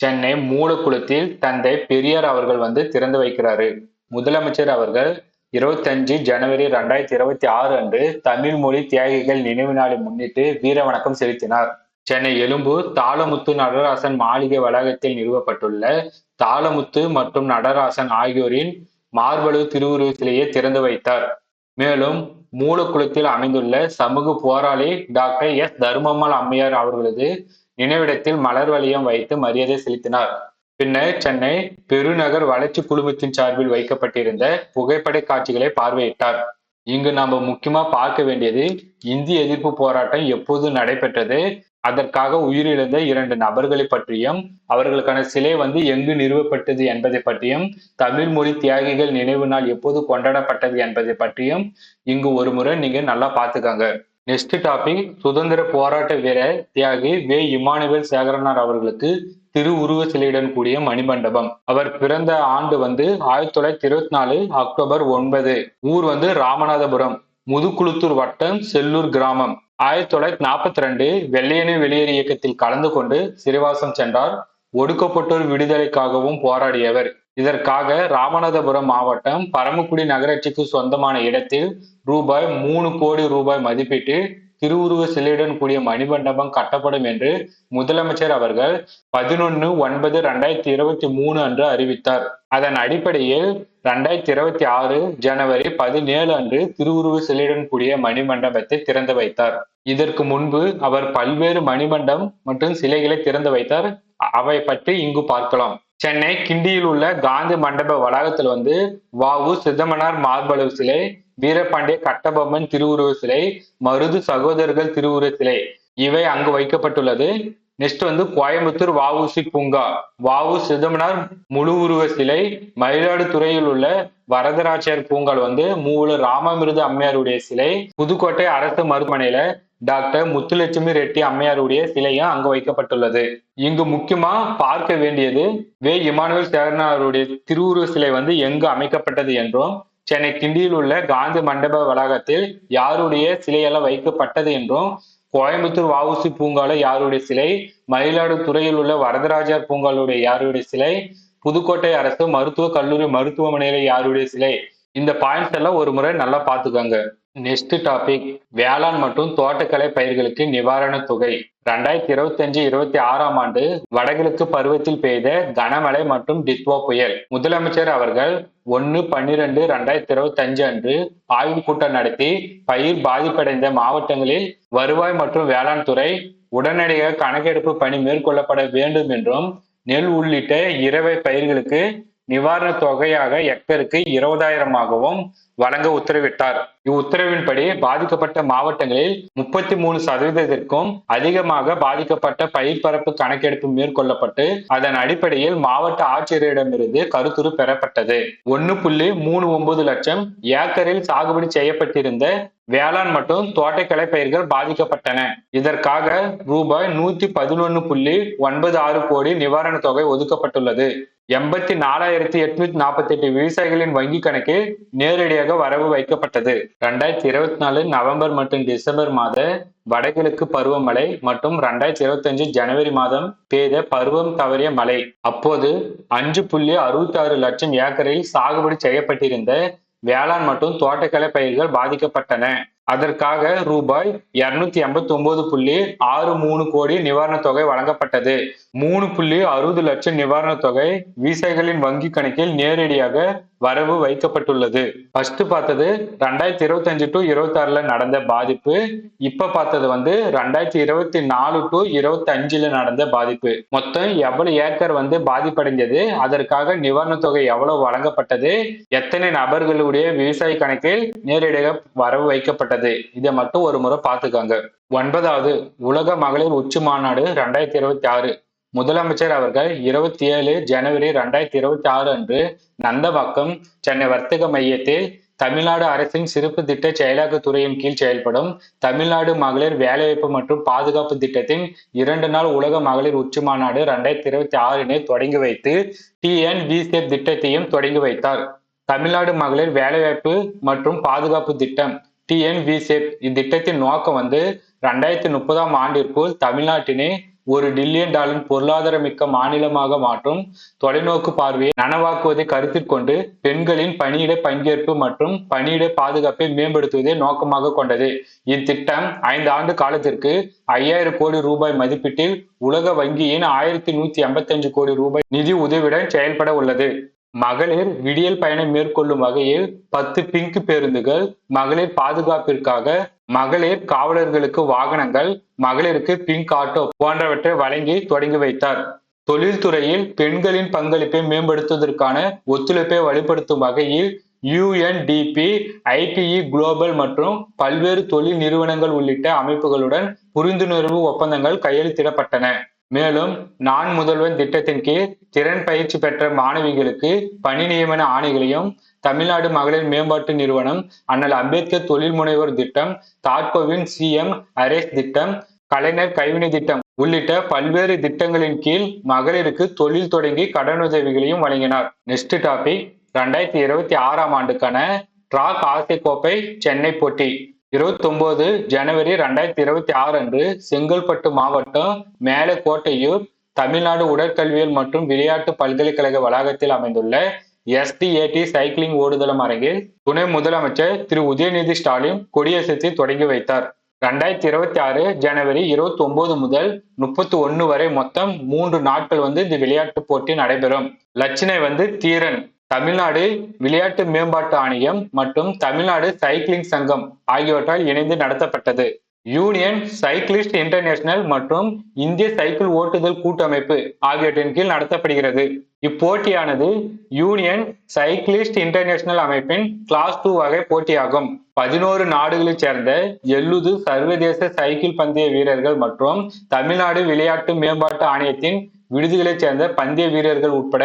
சென்னை மூலக்குளத்தில் தந்தை பெரியார் அவர்கள் திறந்து வைக்கிறாரு. முதலமைச்சர் அவர்கள் 25 ஜனவரி 2026 அன்று தமிழ் மொழி தியாகிகள் நினைவு நாளை முன்னிட்டு வீர வணக்கம் செலுத்தினார். சென்னை எழும்பூர் தாளமுத்து நடராசன் மாளிகை வளாகத்தில் நிறுவப்பட்டுள்ள தாளமுத்து மற்றும் நடராசன் ஆகியோரின் மார்பளவு திருவுருவ சிலையை திறந்து வைத்தார். மேலும் மூலக்குளத்தில் அமைந்துள்ள சமூக போராளி டாக்டர் எஸ். தர்மம்மாள் அம்மையார் அவர்களது நினைவிடத்தில் மலர் வளையம் வைத்து மரியாதை செலுத்தினார். பின்னர் சென்னை பெருநகர் வளர்ச்சி குழுமத்தின் சார்பில் வைக்கப்பட்டிருந்த புகைப்பட காட்சிகளை பார்வையிட்டார். இங்கு நாம முக்கியமா பார்க்க வேண்டியது இந்திய எதிர்ப்பு போராட்டம் எப்போது நடைபெற்றது, அதற்காக உயிரிழந்த 2 நபர்களை பற்றியும், அவர்களுக்கான சிலை எங்கு நிறுவப்பட்டது என்பதை பற்றியும், தமிழ் மொழி தியாகிகள் நினைவு நாள் எப்போது கொண்டாடப்பட்டது என்பதை பற்றியும் இங்கு ஒரு முறை நீங்க நல்லா பார்த்துக்காங்க. நெக்ஸ்ட் டாபிக், சுதந்திர போராட்ட வீரர் தியாகி வே. இமானுவேல் சேகரனார் அவர்களுக்கு திருவுருவ சிலையுடன் கூடிய மணிமண்டபம். அவர் பிறந்த ஆண்டு 1924 அக்டோபர் 9. ஊர் ராமநாதபுரம், முதுகுளத்தூர் வட்டம், செல்லூர் கிராமம். 1942 வெள்ளையனே வெளியேறு இயக்கத்தில் கலந்து கொண்டு சிறைவாசம் சென்றார். ஒடுக்கப்பட்டோர் விடுதலைக்காகவும் போராடியவர். இதற்காக ராமநாதபுரம் மாவட்டம் பரமக்குடி நகராட்சிக்கு சொந்தமான இடத்தில் ரூபாய் 3 கோடி மதிப்பீட்டில் திருவுருவ சிலையுடன் கூடிய மணிமண்டபம் கட்டப்படும் என்று முதலமைச்சர் அவர்கள் 11/9/2023 அன்று அறிவித்தார். அதன் அடிப்படையில் 2026 ஜனவரி 17 அன்று திருவுருவ சிலையுடன் கூடிய மணிமண்டபத்தை திறந்து வைத்தார். இதற்கு முன்பு அவர் பல்வேறு மணிமண்டபம் மற்றும் சிலைகளை திறந்து வைத்தார். அவை பற்றி இங்கு பார்க்கலாம். சென்னை கிண்டியில் உள்ள காந்தி மண்டப வளாகத்தில் வ.உ. சிதம்பரனார் மார்பளவு சிலை, வீரபாண்டிய கட்டபொம்மன் திருவுருவ சிலை, மருது சகோதரர்கள் திருவுருவ சிலை இவை அங்கு வைக்கப்பட்டுள்ளது. நெக்ஸ்ட் வந்து கோயம்புத்தூர் வஉசி பூங்கா, வஉ சிதம்பரனார் முழு உருவ சிலை, மயிலாடுதுறையில் உள்ள வரதராஜர் பூங்கால் வந்து மூவலூர் ராமாமிர்த அம்மையாருடைய சிலை, புதுக்கோட்டை அரசு மருத்துவமனையில டாக்டர் முத்துலட்சுமி ரெட்டி அம்மையாருடைய சிலையும் அங்கு வைக்கப்பட்டுள்ளது. இங்கு முக்கியமா பார்க்க வேண்டியது இமானுவேல் சேகரனாருடைய திருவுருவ சிலை வந்து எங்கு அமைக்கப்பட்டது என்றும், சென்னை கிண்டியில் உள்ள காந்தி மண்டப வளாகத்தில் யாருடைய சிலையெல்லாம் வைக்கப்பட்டது என்றும், கோயம்புத்தூர் வஉசி பூங்கால யாருடைய சிலை, மயிலாடுதுறையில் உள்ள வரதராஜர் பூங்காலுடைய யாருடைய சிலை, புதுக்கோட்டை அரசு மருத்துவக் கல்லூரி மருத்துவமனையில யாருடைய சிலை, இந்த பாயிண்ட்ஸ் எல்லாம் ஒரு முறை நல்லா பார்த்துக்கோங்க. நெக்ஸ்ட் டாபிக், வேளாண் மற்றும் தோட்டக்கலை பயிர்களுக்கு நிவாரண தொகை. 2025-26ஆம் ஆண்டு வடகிழக்கு பருவத்தில் பெய்த கனமழை மற்றும் டித்வா புயல். முதலமைச்சர் அவர்கள் 1/12/2025 அன்று ஆய்வுக் கூட்டம் நடத்தி பயிர் பாதிப்படைந்த மாவட்டங்களில் வருவாய் மற்றும் வேளாண் துறை உடனடியாக கணக்கெடுப்பு பணி மேற்கொள்ளப்பட வேண்டும் என்றும், நெல் உள்ளிட்ட இறவை பயிர்களுக்கு நிவாரண தொகையாக ஹெக்டருக்கு 20,000ஆகவும் வழங்க உத்தரவிட்டார். இவ்வுத்தரவின்படி பாதிக்கப்பட்ட மாவட்டங்களில் 33%க்கும் அதிகமாக பாதிக்கப்பட்ட பயிர் பரப்பு கணக்கெடுப்பு மேற்கொள்ளப்பட்டு அதன் அடிப்படையில் மாவட்ட ஆட்சியரிடமிருந்து கருத்துரு பெறப்பட்டது. 1.39 லட்சம் ஏக்கரில் சாகுபடி செய்யப்பட்டிருந்த வேளாண் மற்றும் தோட்டக்கலை பயிர்கள் பாதிக்கப்பட்டன. இதற்காக ரூபாய் 111.96 கோடி நிவாரண தொகை ஒதுக்கப்பட்டுள்ளது. 84,848 விவசாயிகளின் வங்கி கணக்கில் நேரடியாக வரவு வைக்கப்பட்டது. 2024 நவம்பர் மற்றும் டிசம்பர் மாத வடகிழக்கு பருவமழை மற்றும் 2025 ஜனவரி மாதம் பெய்த பருவம் தவறிய மழை. அப்போது 5.66 லட்சம் ஏக்கரில் சாகுபடி செய்யப்பட்டிருந்த வேளாண் மற்றும் தோட்டக்கலை பயிர்கள் பாதிக்கப்பட்டன. அதற்காக ரூபாய் 289.63 கோடி நிவாரண தொகை வழங்கப்பட்டது. 3.60 லட்சம் நிவாரண தொகை விவசாயிகளின் வங்கி கணக்கில் நேரடியாக வரவு வைக்கப்பட்டுள்ளது. ஃபர்ஸ்ட் பார்த்தது 2025 to 26ல நடந்த பாதிப்பு. இப்ப பார்த்தது வந்து 2024 to 25ல நடந்த பாதிப்பு. மொத்தம் எவ்வளவு ஏக்கர் வந்து பாதிப்படைஞ்சது, அதற்காக நிவாரண தொகை எவ்வளவு வழங்கப்பட்டது, எத்தனை நபர்களுடைய விவசாய கணக்கில் நேரடியாக வரவு வைக்கப்பட்டது, இதை மட்டும் ஒரு முறை பார்த்துக்காங்க. 9வது உலக மகளிர் உச்சி மாநாடு 2026. முதலமைச்சர் அவர்கள் 27 ஜனவரி 2026 அன்று நந்தவாக்கம் சென்னை வர்த்தக மையத்தில் தமிழ்நாடு அரசின் சிறப்பு திட்ட செயலாக்க துறையின் கீழ் செயல்படும் தமிழ்நாடு மகளிர் வேலைவாய்ப்பு மற்றும் பாதுகாப்பு திட்டத்தின் 2 நாள் உலக மகளிர் உச்சி மாநாடு 2026 தொடங்கி வைத்து TNVSAFE திட்டத்தையும் தொடங்கி வைத்தார். தமிழ்நாடு மகளிர் வேலைவாய்ப்பு மற்றும் பாதுகாப்பு திட்டம் TNVSAFE இத்திட்டத்தின் நோக்கம் வந்து 2030ஆம் ஆண்டிற்குள் தமிழ்நாட்டினை $1 டில்லியன் பொருளாதாரமிக்க மாநிலமாக மாற்றும் தொலைநோக்கு பார்வையை நனவாக்குவதை கருத்தில் கொண்டு பெண்களின் பணியிட பங்கேற்பு மற்றும் பணியிட பாதுகாப்பை மேம்படுத்துவதை நோக்கமாக கொண்டது. இத்திட்டம் 5 ஆண்டு காலத்திற்கு 5000 கோடி ரூபாய் மதிப்பீட்டில் உலக வங்கியின் 1185 கோடி ரூபாய் நிதி உதவியுடன் செயல்பட உள்ளது. மகளிர் விடியல் பயணம் மேற்கொள்ளும் வகையில் 10 பிங்க் பேருந்துகள், மகளிர் பாதுகாப்பிற்காக மகளிர் காவலர்களுக்கு வாகனங்கள், மகளிருக்கு பிங்க் ஆட்டோ போன்றவற்றை வழங்கி தொடங்கி வைத்தார். தொழில்துறையில் பெண்களின் பங்களிப்பை மேம்படுத்துவதற்கான ஒத்துழைப்பை வலுப்படுத்தும் வகையில் UNDP, IPE குளோபல் மற்றும் பல்வேறு தொழில் நிறுவனங்கள் உள்ளிட்ட அமைப்புகளுடன் புரிந்துணர்வு ஒப்பந்தங்கள் கையெழுத்திடப்பட்டன. மேலும் நான் முதல்வன் திட்டத்தின் கீழ் திறன் பயிற்சி பெற்ற மாணவிகளுக்கு பணி நியமன ஆணைகளையும், தமிழ்நாடு மகளிர் மேம்பாட்டு நிறுவனம், அண்ணல் அம்பேத்கர் தொழில் முனைவோர் திட்டம், தாட்கோவின் CM அரேஸ் திட்டம், கலைஞர் கைவினை திட்டம் உள்ளிட்ட பல்வேறு திட்டங்களின் கீழ் மகளிருக்கு தொழில் தொடங்கி கடனுதவிகளையும் வழங்கினார். நெக்ஸ்ட் டாபிக், 2026ஆம் ஆண்டுக்கான டிராக் ஆசிய கோப்பை சென்னை போட்டி. 29 ஜனவரி 2026 அன்று செங்கல்பட்டு மாவட்டம் மேலக்கோட்டையூர் தமிழ்நாடு உடற்கல்வியல் மற்றும் விளையாட்டு பல்கலைக்கழக வளாகத்தில் அமைந்துள்ள SDAT சைக்கிளிங் ஓடுதளம் அரங்கில் துணை முதலமைச்சர் திரு உதயநிதி ஸ்டாலின் கொடியசைத்து தொடங்கி வைத்தார். 2026 ஜனவரி 29 முதல் 31 வரை மொத்தம் 3 நாட்கள் வந்து இந்த விளையாட்டு போட்டி நடைபெறும். லட்சணை வந்து தீரன், தமிழ்நாடு விளையாட்டு மேம்பாட்டு ஆணையம் மற்றும் தமிழ்நாடு சைக்கிளிங் சங்கம் ஆகியவற்றால் இணைந்து நடத்தப்பட்டது. யூனியன் சைக்கிளிஸ்ட் இன்டர்நேஷனல் மற்றும் இந்திய சைக்கிள் ஓட்டுதல் கூட்டமைப்பு ஆகியவற்றின் கீழ் நடத்தப்படுகிறது. இப்போட்டியானது யூனியன் சைக்கிளிஸ்ட் இன்டர்நேஷனல் அமைப்பின் கிளாஸ் 2 வகை போட்டியாகும். 11 நாடுகளைச் சேர்ந்த 70 சர்வதேச சைக்கிள் பந்தய வீரர்கள் மற்றும் தமிழ்நாடு விளையாட்டு மேம்பாட்டு ஆணையத்தின் விடுதிகளைச் சேர்ந்த பந்தய வீரர்கள் உட்பட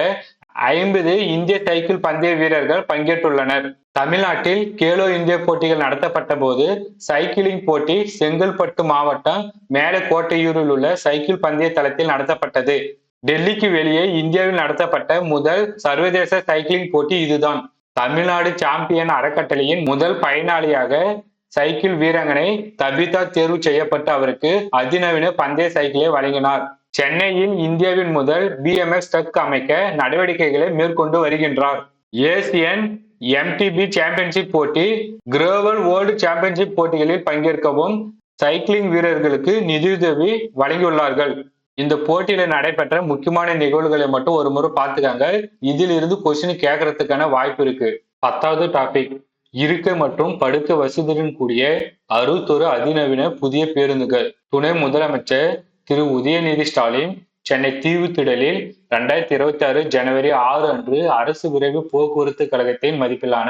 50 இந்திய சைக்கிள் பந்தய வீரர்கள் பங்கேற்றுள்ளனர். தமிழ்நாட்டில் கேலோ இந்தியா போட்டிகள் நடத்தப்பட்ட போது சைக்கிளிங் போட்டி செங்கல்பட்டு மாவட்டம் மேலக்கோட்டையூரில் உள்ள சைக்கிள் பந்தய தளத்தில் நடத்தப்பட்டது. டெல்லிக்கு வெளியே இந்தியாவில் நடத்தப்பட்ட முதல் சர்வதேச சைக்கிளிங் போட்டி இதுதான். தமிழ்நாடு சாம்பியன் அறக்கட்டளையின் முதல் பயனாளியாக சைக்கிள் வீராங்கனை தபிதா தேர்வு செய்யப்பட்டு அவருக்கு அதிநவீன பந்தய சைக்கிளை வழங்கினார். சென்னையில் இந்தியாவின் முதல் BMX ட்ரக் அமைக்க நடவடிக்கைகளை மேற்கொண்டு வருகின்றார். ஏசியன் MTB சாம்பியன்ஷிப் போட்டி, கிரோவல் வேர்ல்டு சாம்பியன்ஷிப் போட்டிகளில் பங்கேற்கவும் சைக்கிளிங் வீரர்களுக்கு நிதியுதவி வழங்கியுள்ளார்கள். இந்த போட்டியில நடைபெற்ற முக்கியமான நிகழ்வுகளை மட்டும் ஒரு முறை பார்த்துக்காங்க. இதில் இருந்து கொஸ்டின் கேட்கறதுக்கான வாய்ப்பு இருக்கு. 10வது டாபிக், இருக்கை மற்றும் படுக்க வசதியுடன் கூடிய 61 அதிநவீன புதிய பேருந்துகள். துணை முதலமைச்சர் திரு உதயநிதி ஸ்டாலின் சென்னை தீவுத்திடலில் 2026 ஜனவரி 6 அன்று அரசு விரைவு போக்குவரத்து கழகத்தின் மதிப்பிலான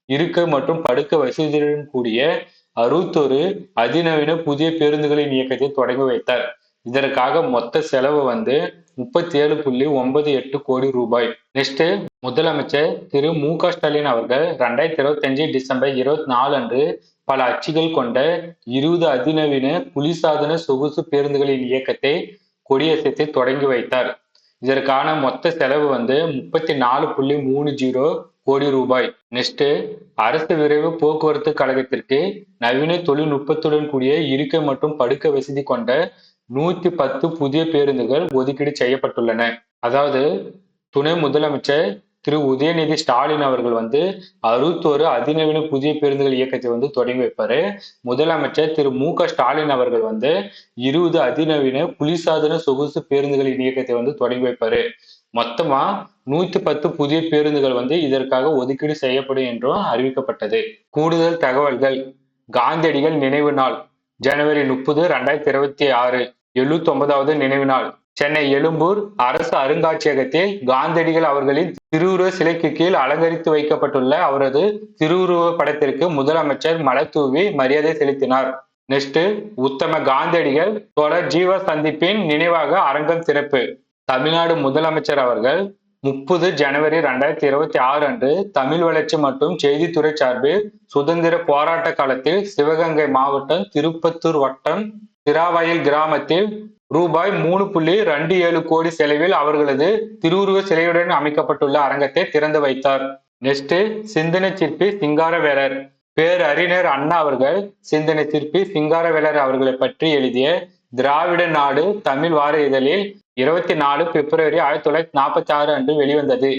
இருக்கை மற்றும் படுக்க வசதியுடன் கூடிய 61 அதிநவீன புதிய பேருந்துகளின் இயக்கத்தை தொடங்கி வைத்தார். இதற்காக மொத்த செலவு 37.98 கோடி ரூபாய். நெக்ஸ்ட், முதலமைச்சர் திரு மு.க. ஸ்டாலின் அவர்கள் 2025 டிசம்பர் 24 அன்று பல அச்சுகள் கொண்ட 20 அதிநவீன குளிர்சாதன சொகுசு பேருந்துகளின் இயக்கத்தை கொடியசைத்து தொடங்கி வைத்தார். இதற்கான மொத்த செலவு 34.30 கோடி ரூபாய். நெக்ஸ்ட், அரசு விரைவு போக்குவரத்து கழகத்திற்கு நவீன தொழில்நுட்பத்துடன் கூடிய இருக்கை மற்றும் படுக்க வசதி கொண்ட 110 புதிய பேருந்துகள் ஒதுக்கீடு செய்யப்பட்டுள்ளன. அதாவது துணை முதலமைச்சர் திரு உதயநிதி ஸ்டாலின் அவர்கள் 61 அதிநவீன புதிய பேருந்துகள் இயக்கத்தை தொடங்கி வைப்பாரு. முதலமைச்சர் திரு மு.க. ஸ்டாலின் அவர்கள் 20 அதிநவீன குளிர்சாதன சொகுசு பேருந்துகளின் இயக்கத்தை தொடங்கி வைப்பாரு. மொத்தமா 110 புதிய பேருந்துகள் இதற்காக ஒதுக்கீடு செய்யப்படும் என்றும் அறிவிக்கப்பட்டது. கூடுதல் தகவல்கள். காந்தியடிகள் நினைவு நாள் ஜனவரி 30, 2026. 79வது நினைவு நாள். சென்னை எழும்பூர் அரசு அருங்காட்சியகத்தில் காந்தியடிகள் அவர்களின் திருவுருவ சிலைக்கு கீழ் அலங்கரித்து வைக்கப்பட்டுள்ள அவரது திருவுருவ படத்திற்கு முதலமைச்சர் மலர் தூவி மரியாதை செலுத்தினார். நெக்ஸ்ட், உத்தம காந்தியடிகள் தொடர் ஜீவ சந்திப்பின் நினைவாக அரங்கம் திறப்பு. தமிழ்நாடு முதலமைச்சர் அவர்கள் 30 ஜனவரி 2026 அன்று தமிழ் வளர்ச்சி மற்றும் செய்தித்துறை சார்பில் சுதந்திர போராட்ட காலத்தில் சிவகங்கை மாவட்டம் திருப்பத்தூர் வட்டம் திராவயல் கிராமத்தில் ரூபாய் 3.27 கோடி செலவில் அவர்களது திருவுருவ சிலையுடன் அமைக்கப்பட்டுள்ள அரங்கத்தை திறந்து வைத்தார். நெக்ஸ்ட், சிந்தனை சிற்பி சிங்காரவேலர். பேரறிஞர் அண்ணா அவர்கள் சிந்தனை சிற்பி சிங்காரவேலர் அவர்களை பற்றி எழுதிய திராவிட நாடு தமிழ் வார இதழில் 24 பிப்ரவரி 1946 அன்று வெளிவந்தது.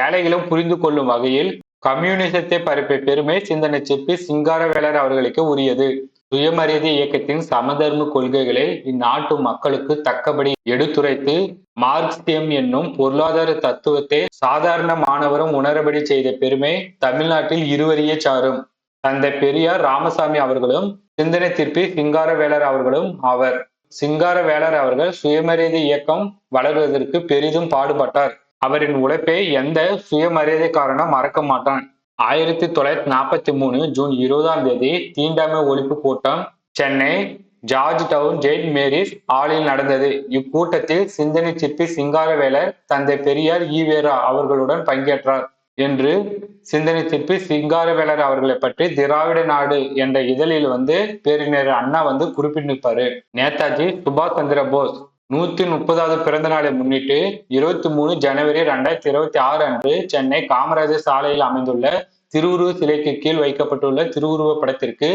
ஏழைகளும் புரிந்து கொள்ளும் வகையில் கம்யூனிசத்தை பரப்பிய பெருமை சிந்தனை சிற்பி சிங்காரவேலர் அவர்களுக்கு உரியது. சுயமரியாதை இயக்கத்தின் சமதர்ம கொள்கைகளை இந்நாட்டு மக்களுக்கு தக்கபடி எடுத்துரைத்து மார்க்சியம் என்னும் பொருளாதார தத்துவத்தை சாதாரண மாணவரும் உணரபடி செய்த பெருமை தமிழ்நாட்டில் இருவரையே சாரும். தந்தை பெரியார் ராமசாமி அவர்களும் சிந்தனை சிற்பி சிங்காரவேலர் அவர்களும் ஆவர். சிங்காரவேலர் அவர்கள் சுயமரியாதை இயக்கம் வளர்வதற்கு பெரிதும் பாடுபட்டார். அவரின் உழைப்பை எந்த சுயமரியாதைக்காரனும் மறக்க மாட்டான். 1943 ஜூன் 20ஆம் தேதி தீண்டாமை ஒழிப்பு கூட்டம் Chennai George Town Saint Mary's ஹாலில் நடந்தது. இக்கூட்டத்தில் சிந்தனை சிற்பி சிங்காரவேலர் தந்தை பெரியார் ஈவேரா அவர்களுடன் பங்கேற்றார் என்று சிந்தனை சிற்பி சிங்காரவேலர் அவர்களை பற்றி திராவிட நாடு என்ற இதழில் பேரறிஞர் அண்ணா குறிப்பிட்டிருப்பாரு. நேதாஜி சுபாஷ் சந்திர போஸ் 130வது பிறந்த நாளை முன்னிட்டு 23 ஜனவரி 2026 அன்று சென்னை காமராஜர் சாலையில் அமைந்துள்ள திருவுருவ சிலைக்கு கீழ் வைக்கப்பட்டுள்ள திருவுருவ படத்திற்கு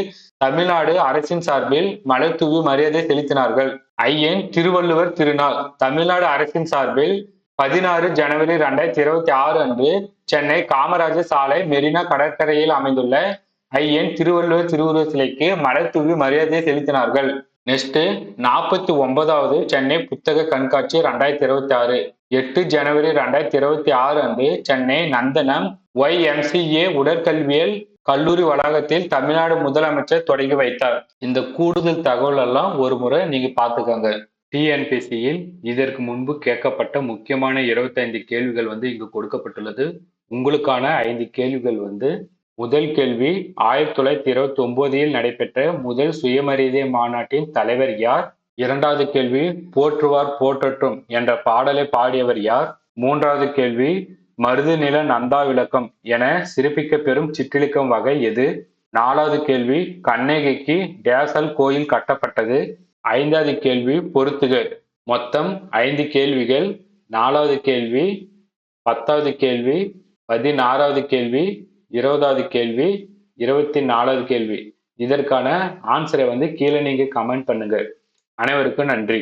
தமிழ்நாடு அரசின் சார்பில் மலர் தூவி மரியாதை செலுத்தினார்கள். ஐயன் திருவள்ளுவர் திருநாள். தமிழ்நாடு அரசின் சார்பில் 16 ஜனவரி 2026 அன்று சென்னை காமராஜர் சாலை மெரினா கடற்கரையில் அமைந்துள்ள ஐயன் திருவள்ளுவர் திருவுருவ சிலைக்கு மலர் தூவி மரியாதை செலுத்தினார்கள். நெக்ஸ்ட், 49வது சென்னை புத்தக கண்காட்சி 2026. 8 ஜனவரி 2026 அன்று சென்னை நந்தனம் YMCA உடற்கல்வியல் கல்லூரி வளாகத்தில் தமிழ்நாடு முதலமைச்சர் தொடங்கி வைத்தார். இந்த கூடுதல் தகவல் எல்லாம் ஒரு முறை நீங்க பார்த்துக்கோங்க. டிஎன்பிஎஸ்சியில் இதற்கு முன்பு கேட்கப்பட்ட முக்கியமான 25 கேள்விகள் இங்கு கொடுக்கப்பட்டுள்ளது. உங்களுக்கான 5 கேள்விகள் முதல் கேள்வி 1929இல் நடைபெற்ற முதல் சுயமரியாதை மாநாட்டின் தலைவர் யார்? இரண்டாவது கேள்வி போற்றுவார் போற்றட்டும் என்ற பாடலை பாடியவர் யார்? மூன்றாவது கேள்வி மருது நில நந்தா விளக்கம் என சிறப்பிக்க பெறும் சிற்றிலக்கம் வகை எது? நாலாவது கேள்வி கண்ணகிக்கு டேசல் கோயில் கட்டப்பட்டது? ஐந்தாவது கேள்வி பொறுத்துக. மொத்தம் 5 கேள்விகள். நாலாவது கேள்வி, 10வது கேள்வி, 16வது கேள்வி, 20வது கேள்வி, 24வது கேள்வி. இதற்கான ஆன்சரை கீழே நீங்க கமெண்ட் பண்ணுங்க. அனைவருக்கும் நன்றி.